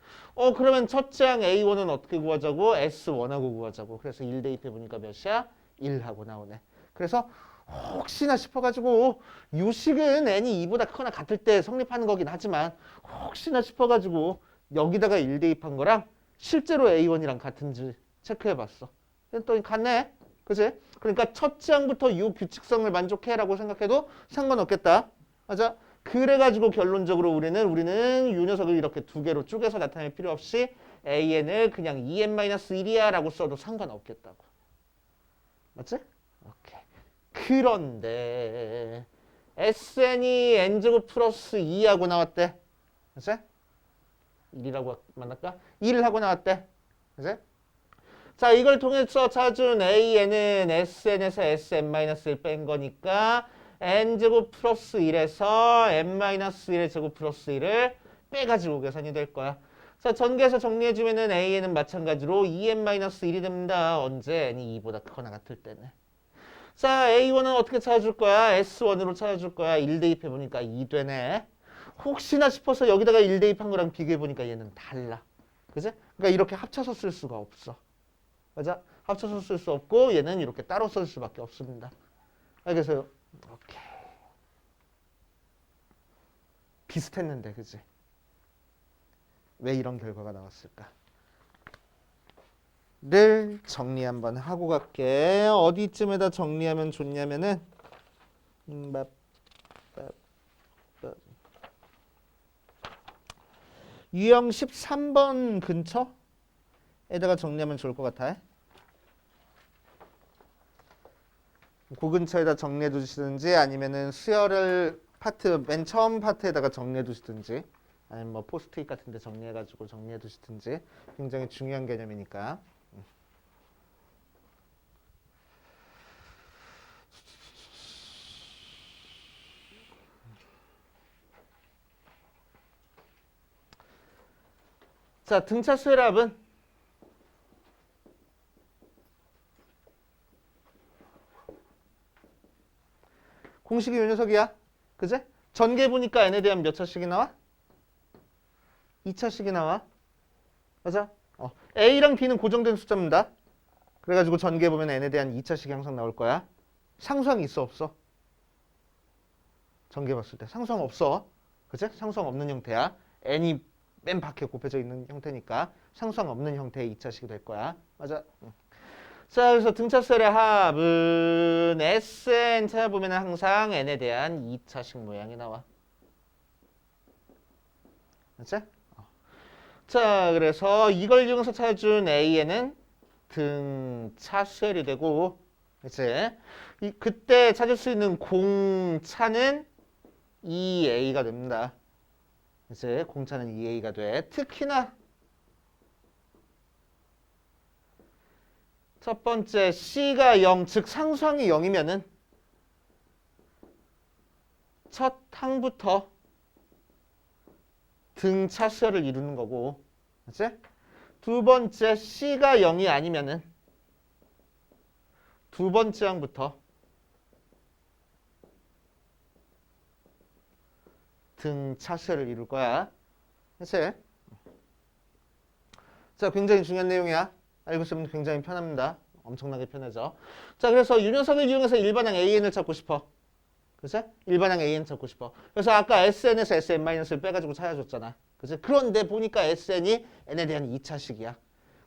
그러면 첫째 항 A1은 어떻게 구하자고? S1하고 구하자고. 그래서 1 대입해보니까 몇이야? 1하고 나오네. 그래서 혹시나 싶어가지고 요 식은 n이 2보다 크거나 같을 때 성립하는 거긴 하지만 혹시나 싶어가지고 여기다가 1 대입한 거랑 실제로 A1이랑 같은지 체크해봤어. 또 같네. 그치? 그러니까 첫째 항부터 이 규칙성을 만족해라고 생각해도 상관없겠다. 맞아? 그래가지고 결론적으로 우리는 이 녀석을 이렇게 두 개로 쪼개서 나타낼 필요 없이 AN을 그냥 2n-1이야 라고 써도 상관없겠다고. 맞지? 오케이. 그런데 SN이 n제곱 플러스 2하고 나왔대. 그치? 1이라고 만날까? 1을 하고 나왔대. 그치? 자, 이걸 통해서 찾은 AN은 SN에서 SN-1을 뺀 거니까 n제곱 플러스 1에서 n-1의 제곱 플러스 1을 빼가지고 계산이 될 거야. 자, 전개해서 정리해주면은 AN은 마찬가지로 2n-1이 됩니다. 언제? n이 2보다 크거나 같을 때는. 자, A1은 어떻게 찾아줄 거야? S1으로 찾아줄 거야. 1 대입해보니까 2 되네. 혹시나 싶어서 여기다가 1 대입한 거랑 비교해보니까 얘는 달라. 그지? 그러니까 이렇게 합쳐서 쓸 수가 없어. 맞아? 합쳐서 쓸 수 없고 얘는 이렇게 따로 쓸 수밖에 없습니다. 알겠어요? 오케이. 비슷했는데, 그지? 왜 이런 결과가 나왔을까? 를 정리 한번 하고 갈게. 어디쯤에다 정리하면 좋냐면은 유형 13번 근처에다가 정리하면 좋을 것 같아. 그 근처에다 정리해 두시든지 아니면은 수열을 파트 맨 처음 파트에다가 정리해 두시든지 아니면 뭐 포스트잇 같은 데 정리해 가지고 정리해 두시든지 굉장히 중요한 개념이니까. 자, 등차 수열합은 공식이 요 녀석이야. 그제? 전개 보니까 n에 대한 몇 차식이 나와? 2차식이 나와. 맞아? A랑 B는 고정된 숫자입니다. 그래가지고 전개 보면 n에 대한 2차식이 항상 나올 거야. 상수항이 있어 없어? 전개 봤을 때 상수항 없어. 그치? 상수항 없는 형태야. n이 맨 밖에 곱해져 있는 형태니까 상수항 없는 형태의 2차식이 될 거야. 맞아? 자, 그래서 등차수열의 합은 Sn 찾아보면 항상 n에 대한 2차식 모양이 나와. 맞지? 자, 그래서 이걸 이용해서 찾아준 AN은 등차수열이 되고, 그치? 그때 찾을 수 있는 공차는 2A가 됩니다. 그치? 공차는 2A가 돼. 특히나 첫 번째 C가 0, 즉 상수항이 0이면은 첫 항부터 등차 수열을 이루는 거고, 그치? 두 번째 C가 0이 아니면은 두 번째 항부터 등차수열을 이룰 거야. 그치? 자, 굉장히 중요한 내용이야. 알고 있으면 굉장히 편합니다. 엄청나게 편해져. 자, 그래서 이 녀석을 이용해서 일반항 AN을 찾고 싶어. 그치? 일반항 AN 찾고 싶어. 그래서 아까 SN에서 SN-을 빼가지고 찾아줬잖아. 그치? 그런데 보니까 SN이 N에 대한 2차식이야.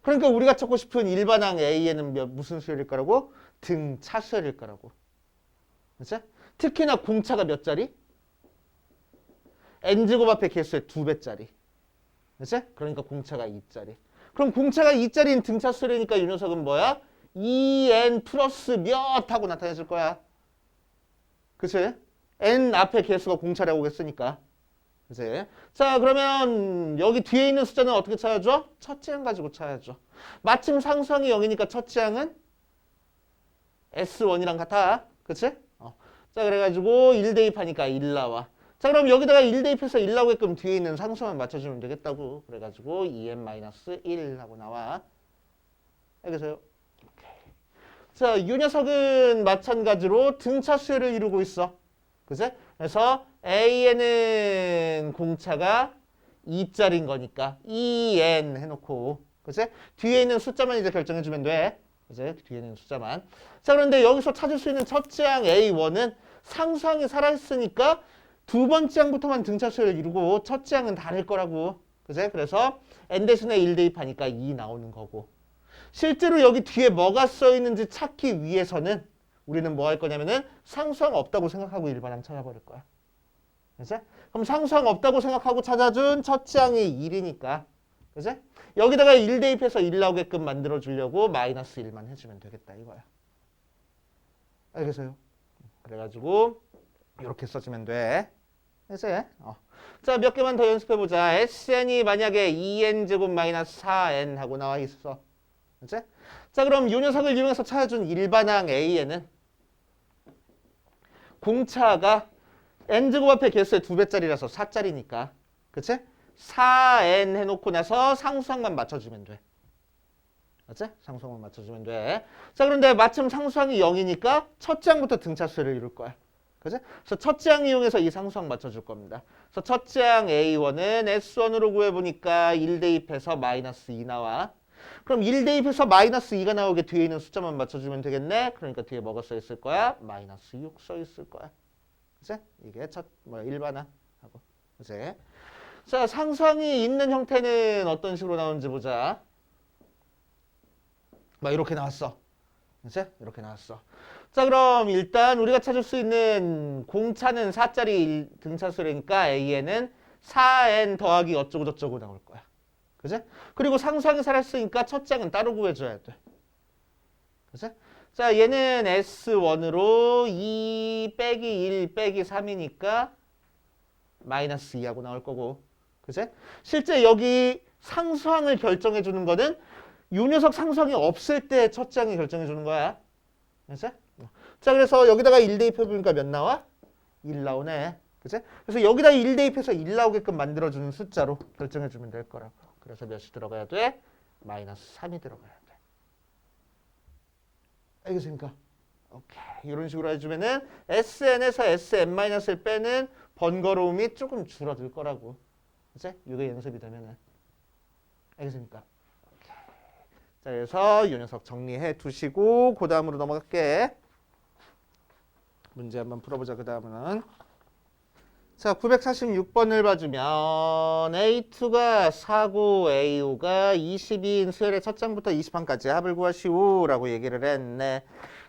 그러니까 우리가 찾고 싶은 일반항 AN은 무슨 수열일 거라고? 등차 수열일 거라고. 그치? 특히나 공차가 몇 자리? N제곱 앞에 개수의 2배짜리. 그치? 그러니까 공차가 2짜리. 그럼 공차가 2짜리인 등차 수열이니까 이 녀석은 뭐야? 2n 플러스 몇 하고 나타내줄 거야. 그치? n 앞에 개수가 공차라고 했으니까. 그치? 자, 그러면 여기 뒤에 있는 숫자는 어떻게 찾아줘? 첫째 항 가지고 찾아줘. 마침 상수항이 0이니까 첫째 항은 S1이랑 같아. 그치? 자, 그래가지고 1 대입하니까 1 나와. 자, 그럼 여기다가 1 대입해서 1 나오게끔 뒤에 있는 상수만 맞춰주면 되겠다고. 그래가지고 2n-1 하고 나와. 알겠어요? 자, 이 녀석은 마찬가지로 등차 수열을 이루고 있어. 그치? 그래서 AN은 공차가 2짜리인 거니까 2n 해놓고, 그치? 뒤에 있는 숫자만 이제 결정해주면 돼. 그치? 뒤에 있는 숫자만. 자, 그런데 여기서 찾을 수 있는 첫째 항 A1은 상수항이 살아있으니까 두 번째 항부터만 등차 수열을 이루고 첫째 항은 다를 거라고. 그치? 그래서 n 대신에 1 대입하니까 2 나오는 거고. 실제로 여기 뒤에 뭐가 써있는지 찾기 위해서는 우리는 뭐 할 거냐면은 상수항 없다고 생각하고 일반항 찾아버릴 거야. 그치? 그럼 상수항 없다고 생각하고 찾아준 첫째 항이 1이니까. 그치? 여기다가 1 대입해서 1 나오게끔 만들어주려고 마이너스 1만 해주면 되겠다 이거야. 알겠어요? 그래가지고 이렇게 써주면 돼. 그치? 자, 몇 개만 더 연습해보자. SN이 만약에 2n제곱 마이너스 4n 하고 나와 있어. 그치? 자, 그럼 이 녀석을 이용해서 찾아준 일반항 AN은 공차가 n제곱 앞에 개수의 2배짜리라서 4짜리니까. 그치? 4n 해놓고 나서 상수항만 맞춰주면 돼. 그치? 상수항만 맞춰주면 돼. 자, 그런데 마침 상수항이 0이니까 첫째 항부터 등차 수열을 이룰 거야. 그치? 그래서 첫째 항 이용해서 이 상수항 맞춰줄 겁니다. 그래서 첫째 항 A1은 S1으로 구해보니까 1 대입해서 마이너스 2 나와. 그럼 1 대입해서 마이너스 2가 나오게 뒤에 있는 숫자만 맞춰주면 되겠네. 그러니까 뒤에 뭐가 써있을 거야? 마이너스 6 써있을 거야. 그치? 이게 일반항 하고. 그치? 자, 상수항이 있는 형태는 어떤 식으로 나오는지 보자. 막 이렇게 나왔어. 그치? 이렇게 나왔어. 자, 그럼 일단 우리가 찾을 수 있는 공차는 4짜리 등차수니까 AN은 4n 더하기 어쩌고저쩌고 나올 거야. 그치? 그리고 상수항이 살았으니까 첫째 항은 따로 구해줘야 돼. 그치? 자, 얘는 S1으로 2 빼기 1 빼기 3이니까 마이너스 2하고 나올 거고. 그치? 실제 여기 상수항을 결정해주는 거는 이 녀석 상수항이 없을 때 첫째 항이 결정해주는 거야. 그치? 자, 그래서 여기다가 1 대입해보니까 몇 나와? 1 나오네. 그치? 그래서 여기다 1 대입해서 1 나오게끔 만들어주는 숫자로 결정해주면 될 거라고. 그래서 몇이 들어가야 돼? 마이너스 3이 들어가야 돼. 알겠습니까? 오케이. 이런 식으로 해주면은 SN에서 SN-을 빼는 번거로움이 조금 줄어들 거라고. 그치? 이게 연습이 되면은. 알겠습니까? 오케이. 자, 그래서 이 녀석 정리해 두시고 그 다음으로 넘어갈게. 문제 한번 풀어보자. 그 다음은 자, 946번을 봐주면 A2가 4고 A5가 22인 수열의 첫 장부터 20항까지 합을 구하시오 라고 얘기를 했네.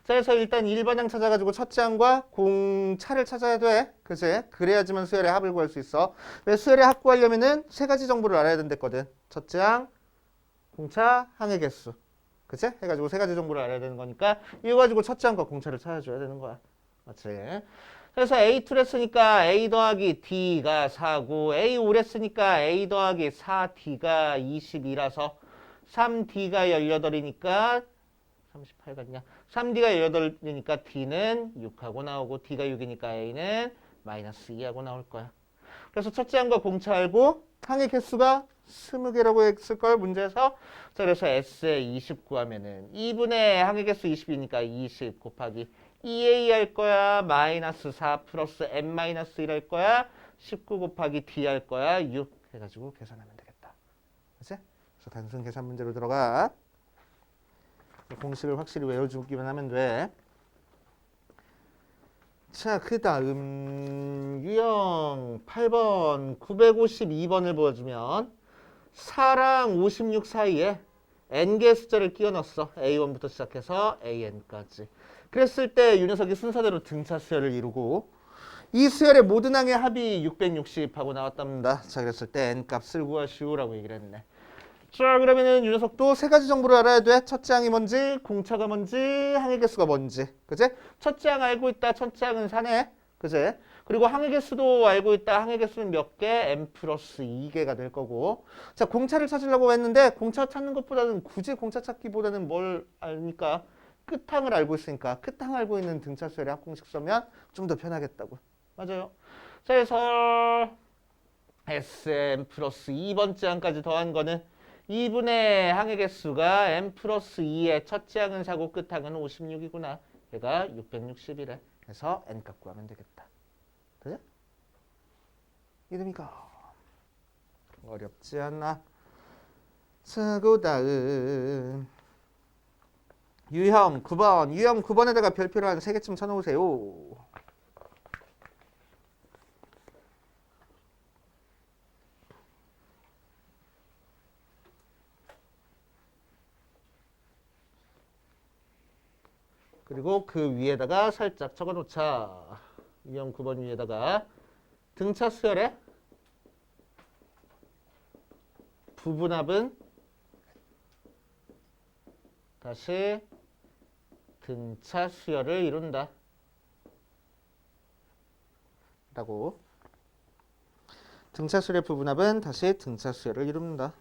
자, 그래서 일단 일반항 찾아가지고 첫 장과 공차를 찾아야 돼. 그치? 그래야지만 수열의 합을 구할 수 있어. 왜 수열의 합 구하려면은 세 가지 정보를 알아야 된댔거든. 첫째 항, 공차, 항의 개수. 그치? 해가지고 세 가지 정보를 알아야 되는 거니까 이거 가지고 첫째 항과 공차를 찾아줘야 되는 거야. 맞지? 그래서 A2를 했으니까 A 더하기 D가 4고 A5를 했으니까 A 더하기 4D가 22라서 3D가 18이니까 38 같냐? 3D가 18이니까 D는 6하고 나오고 D가 6이니까 A는 마이너스 2하고 나올 거야. 그래서 첫째 항과 공차 알고 항의 개수가 20개라고 했을걸 문제에서. 자, 그래서 S에 20 구하면은 2분의 항의 개수 20이니까 20 곱하기 2A 할 거야. 마이너스 4 플러스 N-1 할 거야. 19 곱하기 D 할 거야. 6 해가지고 계산하면 되겠다. 그치? 그래서 단순 계산 문제로 들어가. 공식을 확실히 외워주기만 하면 돼. 자, 그 다음 유형 8번 952번을 보여주면 4랑 56 사이에 n개의 숫자를 끼워 넣었어. A1부터 시작해서 AN까지. 그랬을 때 이 녀석이 순서대로 등차 수열을 이루고 이 수열의 모든 항의 합이 660하고 나왔답니다. 자, 그랬을 때 n 값을 구하시오라고 얘기를 했네. 자, 그러면은 이 녀석도 세 가지 정보를 알아야 돼. 첫째 항이 뭔지, 공차가 뭔지, 항의 개수가 뭔지. 그지? 첫째 항 알고 있다. 첫째 항은 4네. 그지? 그리고 항의 개수도 알고 있다. 항의 개수는 몇 개? n 플러스 2개가 될 거고. 자, 공차를 찾으려고 했는데 공차 찾는 것보다는 굳이 공차 찾기보다는 뭘 아니까 끝항을 알고 있으니까 끝항 알고 있는 등차 수열의 합공식 써면 좀 더 편하겠다고. 맞아요. 자, 그래서 Sn 플러스 2번째 항까지 더한 거는 2분의 항의 개수가 n 플러스 2의 첫째 항은 4고 끝항은 56이구나. 얘가 660이래. 그래서 n 값 구하면 되겠다. 그래? 이름이가 어렵지 않나? 자, 그 다음 유형 9번. 유형 9번에다가 별표를 한 3개쯤 쳐놓으세요. 그리고 그 위에다가 살짝 적어놓자. 유형 9번 위에다가 등차 수열의 부분합은 다시 등차 수열을 이룬다. 라고. 등차 수열의 부분합은 다시 등차 수열을 이룬다.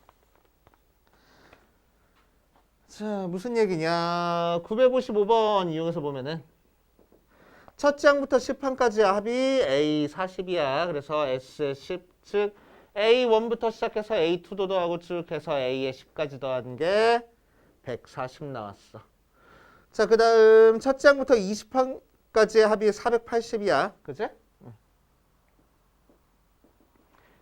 자, 무슨 얘기냐. 955번 이용해서 보면은 첫째 항부터 10항까지 합이 A40이야. 그래서 S의 10, 즉 A1부터 시작해서 A2도 더하고 쭉 해서 A의 10까지 더한 게 140 나왔어. 자, 그 다음 첫째 항부터 20항까지의 합이 480이야. 그지?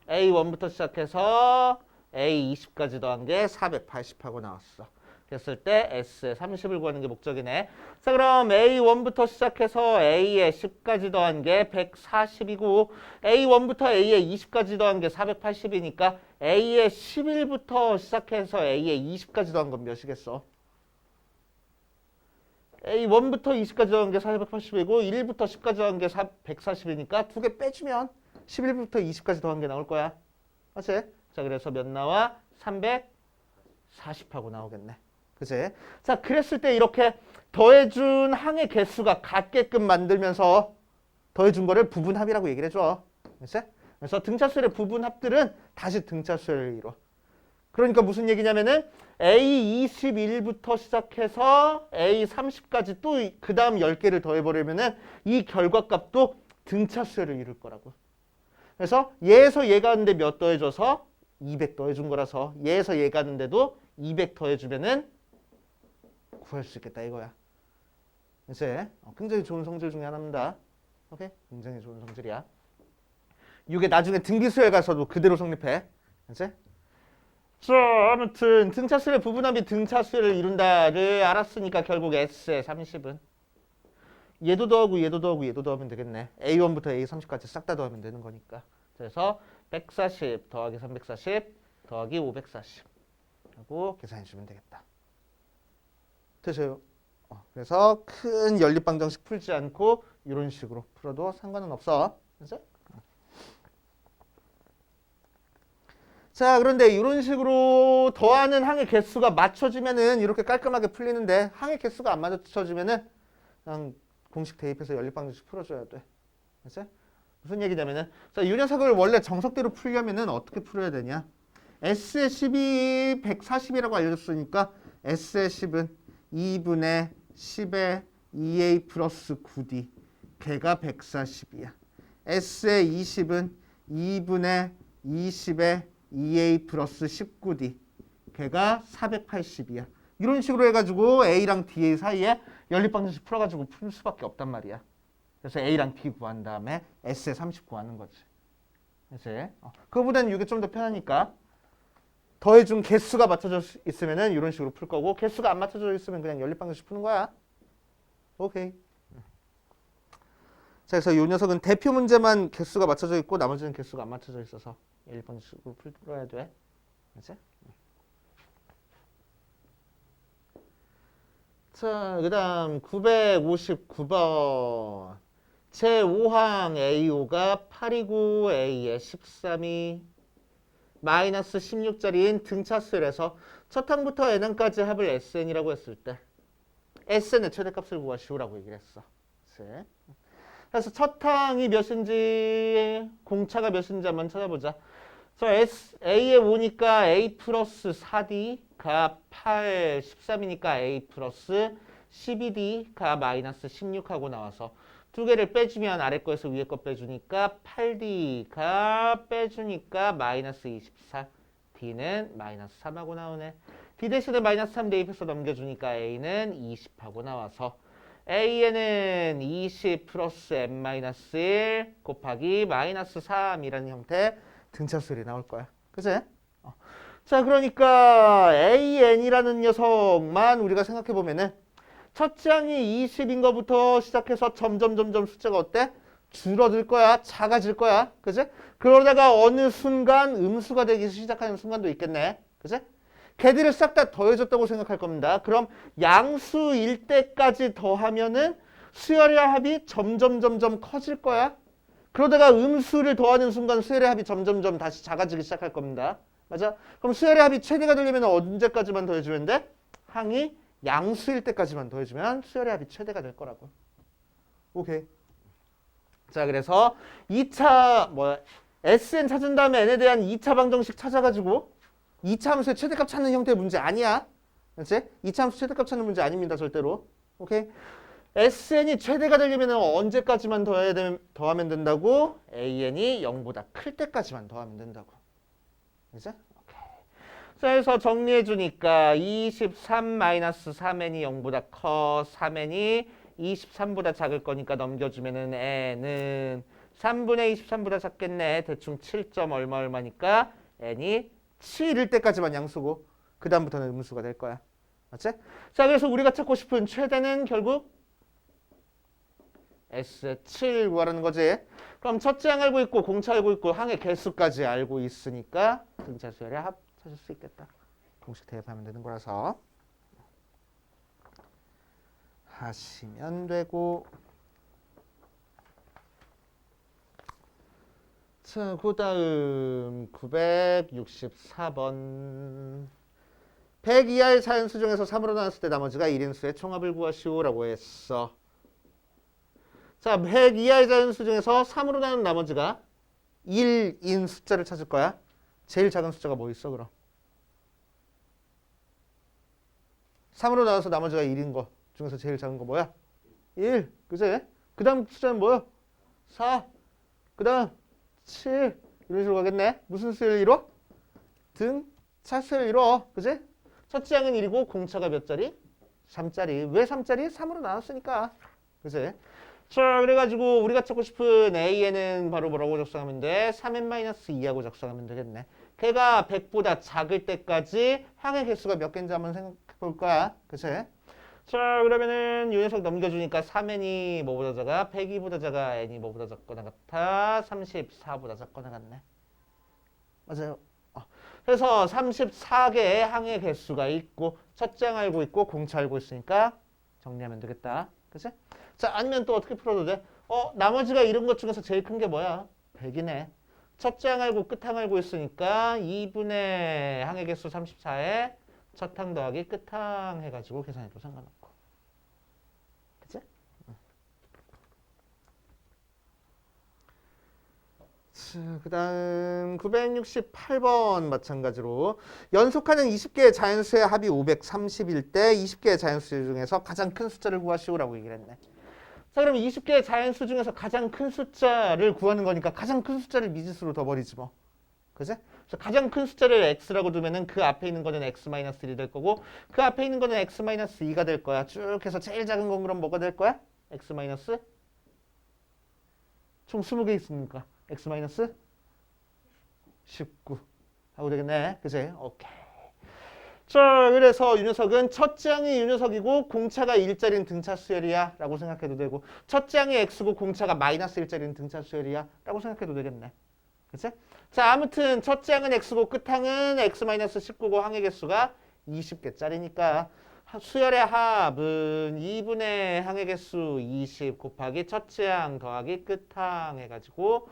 A1부터 시작해서 A20까지 더한 게 480하고 나왔어. 그랬을 때 S의 30을 구하는 게 목적이네. 자, 그럼 A1부터 시작해서 A의 10까지 더한 게 140이고 A1부터 A의 20까지 더한 게 480이니까 A의 11부터 시작해서 A의 20까지 더한 건 몇이겠어? A1부터 20까지 더한 게 480이고 1부터 10까지 더한 게 140이니까 두 개 빼주면 11부터 20까지 더한 게 나올 거야. 맞지? 자, 그래서 몇 나와? 340하고 나오겠네. 그치? 자, 그랬을 때 이렇게 더해준 항의 개수가 같게끔 만들면서 더해준 거를 부분합이라고 얘기를 해줘. 그치? 그래서 등차수열의 부분합들은 다시 등차수열을 이뤄. 그러니까 무슨 얘기냐면은 A21부터 시작해서 A30까지 또 그 다음 10개를 더해버리면은 이 결과값도 등차수열을 이룰 거라고. 그래서 얘에서 얘 가는데 몇 더해줘서 200 더해준 거라서 얘에서 얘 가는데도 200 더해주면은 구할 수 있겠다 이거야. 이제 굉장히 좋은 성질 중에 하나입니다. 오케이? 굉장히 좋은 성질이야. 이게 나중에 등비수열 가서도 그대로 성립해. 이제 자, 아무튼 등차수열의 부분합이 등차수열을 이룬다를 알았으니까 결국 S의 30은 얘도 더하고 얘도 더하고 얘도 더하면 되겠네. A1부터 A30까지 싹 다 더하면 되는 거니까. 그래서 140 더하기 340 더하기 540 하고 계산해 주면 되겠다. 되세요? 그래서 큰 연립방정식 풀지 않고 이런 식으로 풀어도 상관은 없어. 그래서? 자, 그런데 이런 식으로 더하는 항의 개수가 맞춰지면은 이렇게 깔끔하게 풀리는데 항의 개수가 안 맞춰지면은 그냥 공식 대입해서 연립방정식 풀어줘야 돼. 그치? 무슨 얘기냐면은 자, 이 녀석을 원래 정석대로 풀려면은 어떻게 풀어야 되냐? S의 10이 140이라고 알려줬으니까 S의 10은 2분의 10의 2A 플러스 9D 걔가 140이야. S의 20은 2분의 20의 2A 플러스 19D. 걔가 480이야. 이런 식으로 해가지고 A랑 DA 사이에 연립방정식 풀어가지고 풀 수밖에 없단 말이야. 그래서 A랑 D 구한 다음에 S에 30 구하는 거지. 이제 그거보다는 이게 좀 더 편하니까 더해준 개수가 맞춰져 있으면은 이런 식으로 풀 거고 개수가 안 맞춰져 있으면 그냥 연립방정식 푸는 거야. 오케이. 자, 그래서 이 녀석은 대표 문제만 개수가 맞춰져 있고 나머지는 개수가 안 맞춰져 있어서 연립방정식으로 풀어야 돼. 알지? 자, 그 다음 959번 제5항 AO가 8이고 A에 13이 마이너스 16짜리인 등차수열에서 첫 항부터 n항까지 합을 SN이라고 했을 때 SN의 최대값을 구하시오라고 얘기를 했어. 그래서 첫 항이 몇인지 공차가 몇인지 한번 찾아보자. A에 5니까 A 플러스 4D가 8, 13이니까 A 플러스 12D가 마이너스 16하고 나와서 두 개를 빼주면 아래 거에서 위에 거 빼주니까 8D가 빼주니까 마이너스 24, D는 마이너스 3하고 나오네. D 대신에 마이너스 3 대입해서 넘겨주니까 A는 20하고 나와서 A에는 20 플러스 n-1 곱하기 마이너스 3이라는 형태 등차수열이 나올 거야. 그치? 자, 그러니까 AN이라는 녀석만 우리가 생각해보면은 첫째 항이 20인 거부터 시작해서 점점 숫자가 어때? 줄어들 거야. 작아질 거야. 그치? 그러다가 어느 순간 음수가 되기 시작하는 순간도 있겠네. 그치? 걔들을 싹 다 더해줬다고 생각할 겁니다. 그럼 양수일 때까지 더하면은 수열의 합이 점점 커질 거야. 그러다가 음수를 더하는 순간 수열의 합이 점점 다시 작아지기 시작할 겁니다. 맞아? 그럼 수열의 합이 최대가 되려면 언제까지만 더해주면 돼? 항이 양수일 때까지만 더해주면 수열의 합이 최대가 될 거라고. 오케이. 자, 그래서 2차 SN 찾은 다음에 N에 대한 2차 방정식 찾아가지고 2차 함수의 최대값 찾는 형태의 문제 아니야. 그렇지? 2차 함수 최대값 찾는 문제 아닙니다. 절대로. 오케이. SN이 최대가 되려면 언제까지만 더하면 된다고? AN이 0보다 클 때까지만 더하면 된다고. 그죠? 오케이. 자, 그래서 정리해 주니까 23-3n이 0보다 커, 3n이 23보다 작을 거니까 넘겨주면은 n은 3분의 23보다 작겠네. 대충 7점 얼마니까 n이 7일 때까지만 양수고 그 다음부터는 음수가 될 거야. 맞지? 자, 그래서 우리가 찾고 싶은 최대는 결국 S의 7 구하라는 거지. 그럼 첫째 항 알고 있고 공차 알고 있고 항의 개수까지 알고 있으니까 등차수열의 합 찾을 수 있겠다. 공식 대입하면 되는 거라서 하시면 되고. 자, 그 다음 964번 100 이하의 자연수 중에서 3으로 나눴을 때 나머지가 1인수의 총합을 구하시오라고 했어. 자, 100 이하의 자연수 중에서 3으로 나눈 나머지가 1인 숫자를 찾을 거야. 제일 작은 숫자가 뭐 있어, 그럼? 3으로 나눠서 나머지가 1인 거 중에서 제일 작은 거 뭐야? 1. 그지? 그 다음 숫자는 뭐야? 4. 그 다음 7. 이런 식으로 가겠네. 무슨 수열 이루어? 등차수열 이루어. 그지? 첫째 항은 1이고 공차가 몇 자리? 3짜리. 왜 3짜리? 3으로 나눴으니까. 그지? 자, 그래가지고 우리가 찾고 싶은 A에는 바로 뭐라고 적성하면 돼? 3n-2하고 적성하면 되겠네. 걔가 100보다 작을 때까지 항의 개수가 몇 개인지 한번 생각해 볼 거야. 그치? 자, 그러면은 이 녀석 넘겨주니까 3n이 뭐보다 작아? 102보다 작아? n이 뭐보다 작거나 같아? 34보다 작거나 같네. 맞아요. 그래서 34개의 항의 개수가 있고 첫째 항 알고 있고 공차 알고 있으니까 정리하면 되겠다. 그치? 자, 아니면 또 어떻게 풀어도 돼? 나머지가 이런 것 중에서 제일 큰 게 뭐야? 100이네. 첫째 항 알고 끝항 알고 있으니까 2분의 항의 개수 34에 첫 항 더하기 끝항 해가지고 계산해도 상관없고. 그치? 자, 그 다음 968번 마찬가지로 연속하는 20개의 자연수의 합이 530일 때 20개의 자연수 중에서 가장 큰 숫자를 구하시오라고 얘기를 했네. 자, 그럼 20개의 자연수 중에서 가장 큰 숫자를 구하는 거니까 가장 큰 숫자를 미지수로 둬버리지 뭐. 그지? 그래서 가장 큰 숫자를 x라고 두면은 그 앞에 있는 거는 x-1이 될 거고 그 앞에 있는 거는 x-2가 될 거야. 쭉 해서 제일 작은 건 그럼 뭐가 될 거야? x- 총 20개 있으니까 x-19 하고 되겠네. 그치? 오케이. 자, 그래서 이 녀석은 첫째 항이 이 녀석이고 공차가 1짜리는 등차 수열이야 라고 생각해도 되고 첫째 항이 x고 공차가 -1짜리는 등차 수열이야 라고 생각해도 되겠네. 그치? 자, 아무튼 첫째 항은 x고 끝항은 x-19고 항의 개수가 20개짜리니까 수열의 합은 2분의 항의 개수 20 곱하기 첫째 항 더하기 끝항 해가지고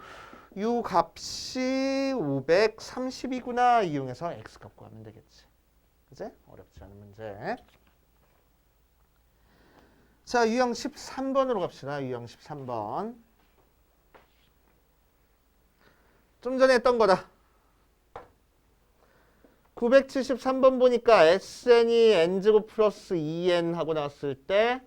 이 값이 530이구나 이용해서 x값 구하면 되겠지. 그치? 어렵지 않은 문제. 자, 유형 13번으로 갑시다. 유형 13번. 좀 전에 했던 거다. 973번 보니까 SN이 N제곱 플러스 2N 하고 나왔을 때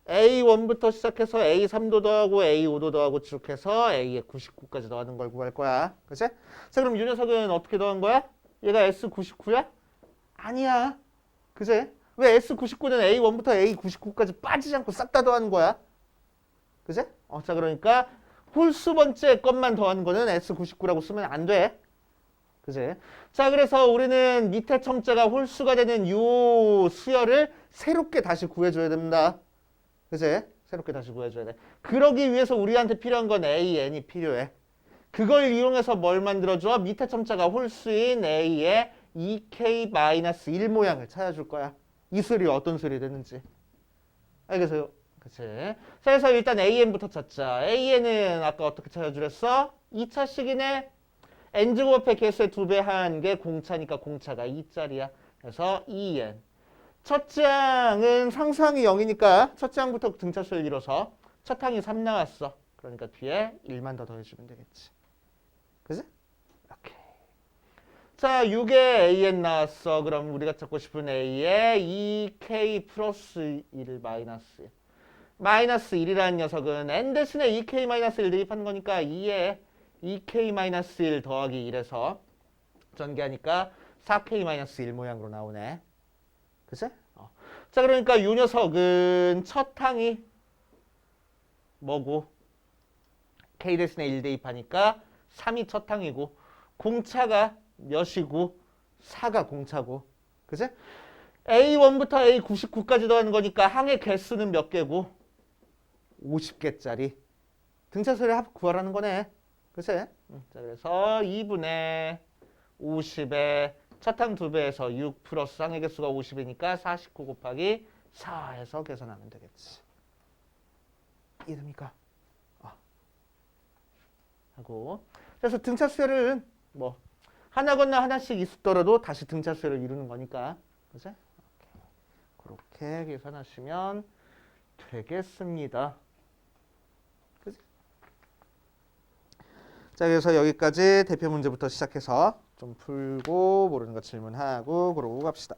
A1부터 시작해서 A3도 더하고 A5도 더하고 쭉 해서 A에 99까지 더하는 걸 구할 거야. 그치? 자, 그럼 이 녀석은 어떻게 더한 거야? 얘가 S99야? 아니야. 그치? 왜 S99는 A1부터 A99까지 빠지지 않고 싹 다 더하는 거야? 그치? 자, 그러니까 홀수 번째 것만 더하는 거는 S99라고 쓰면 안 돼. 그치? 자, 그래서 우리는 밑에 첨자가 홀수가 되는 요 수열을 새롭게 다시 구해줘야 됩니다. 그치? 새롭게 다시 구해줘야 돼. 그러기 위해서 우리한테 필요한 건 AN이 필요해. 그걸 이용해서 뭘 만들어줘? 밑에 첨자가 홀수인 A의 2K-1 모양을 찾아줄 거야. 이 수열이 어떤 수열이 되는지. 알겠어요? 그치? 자, 그래서 일단 AN부터 찾자. AN은 아까 어떻게 찾아주랬어? 2차식이네. N제곱의 개수의 2배 한 게 공차니까 공차가 2짜리야. 그래서 2N. 첫째 항은 상수항이 0이니까 첫째 항부터 등차수를 이뤄서 첫 항이 3 나왔어. 그러니까 뒤에 1만 더 더해주면 되겠지. 그지? 오케이. 자, 6에 AN 나왔어. 그럼 우리가 찾고 싶은 A에 2K 플러스 1 마이너스. 마이너스 1이라는 녀석은 N 대신에 2K 마이너스 1 대입하는 거니까 2에 2K 마이너스 1 더하기 1에서 전개하니까 4K 마이너스 1 모양으로 나오네. 그치? 자, 그러니까 이 녀석은 첫 항이 뭐고? K 대신에 1 대입하니까 3이 첫 항이고 공차가 몇이고 4가 공차고. 그치? A1부터 A99까지 더하는 거니까 항의 개수는 몇 개고? 50개짜리. 등차수열의 합 구하라는 거네. 그치? 자, 그래서 2분의 50에 첫 항 2배에서 6 플러스 항의 개수가 50이니까 49 곱하기 4 해서 계산하면 되겠지. 이해됩니까? 하고. 그래서 등차수열은 뭐 하나 건너 하나씩 있더라도 다시 등차수열을 이루는 거니까. 그치? 그렇게 계산하시면 되겠습니다. 그치? 자, 그래서 여기까지 대표 문제부터 시작해서 좀 풀고 모르는 거 질문하고 그러고 갑시다.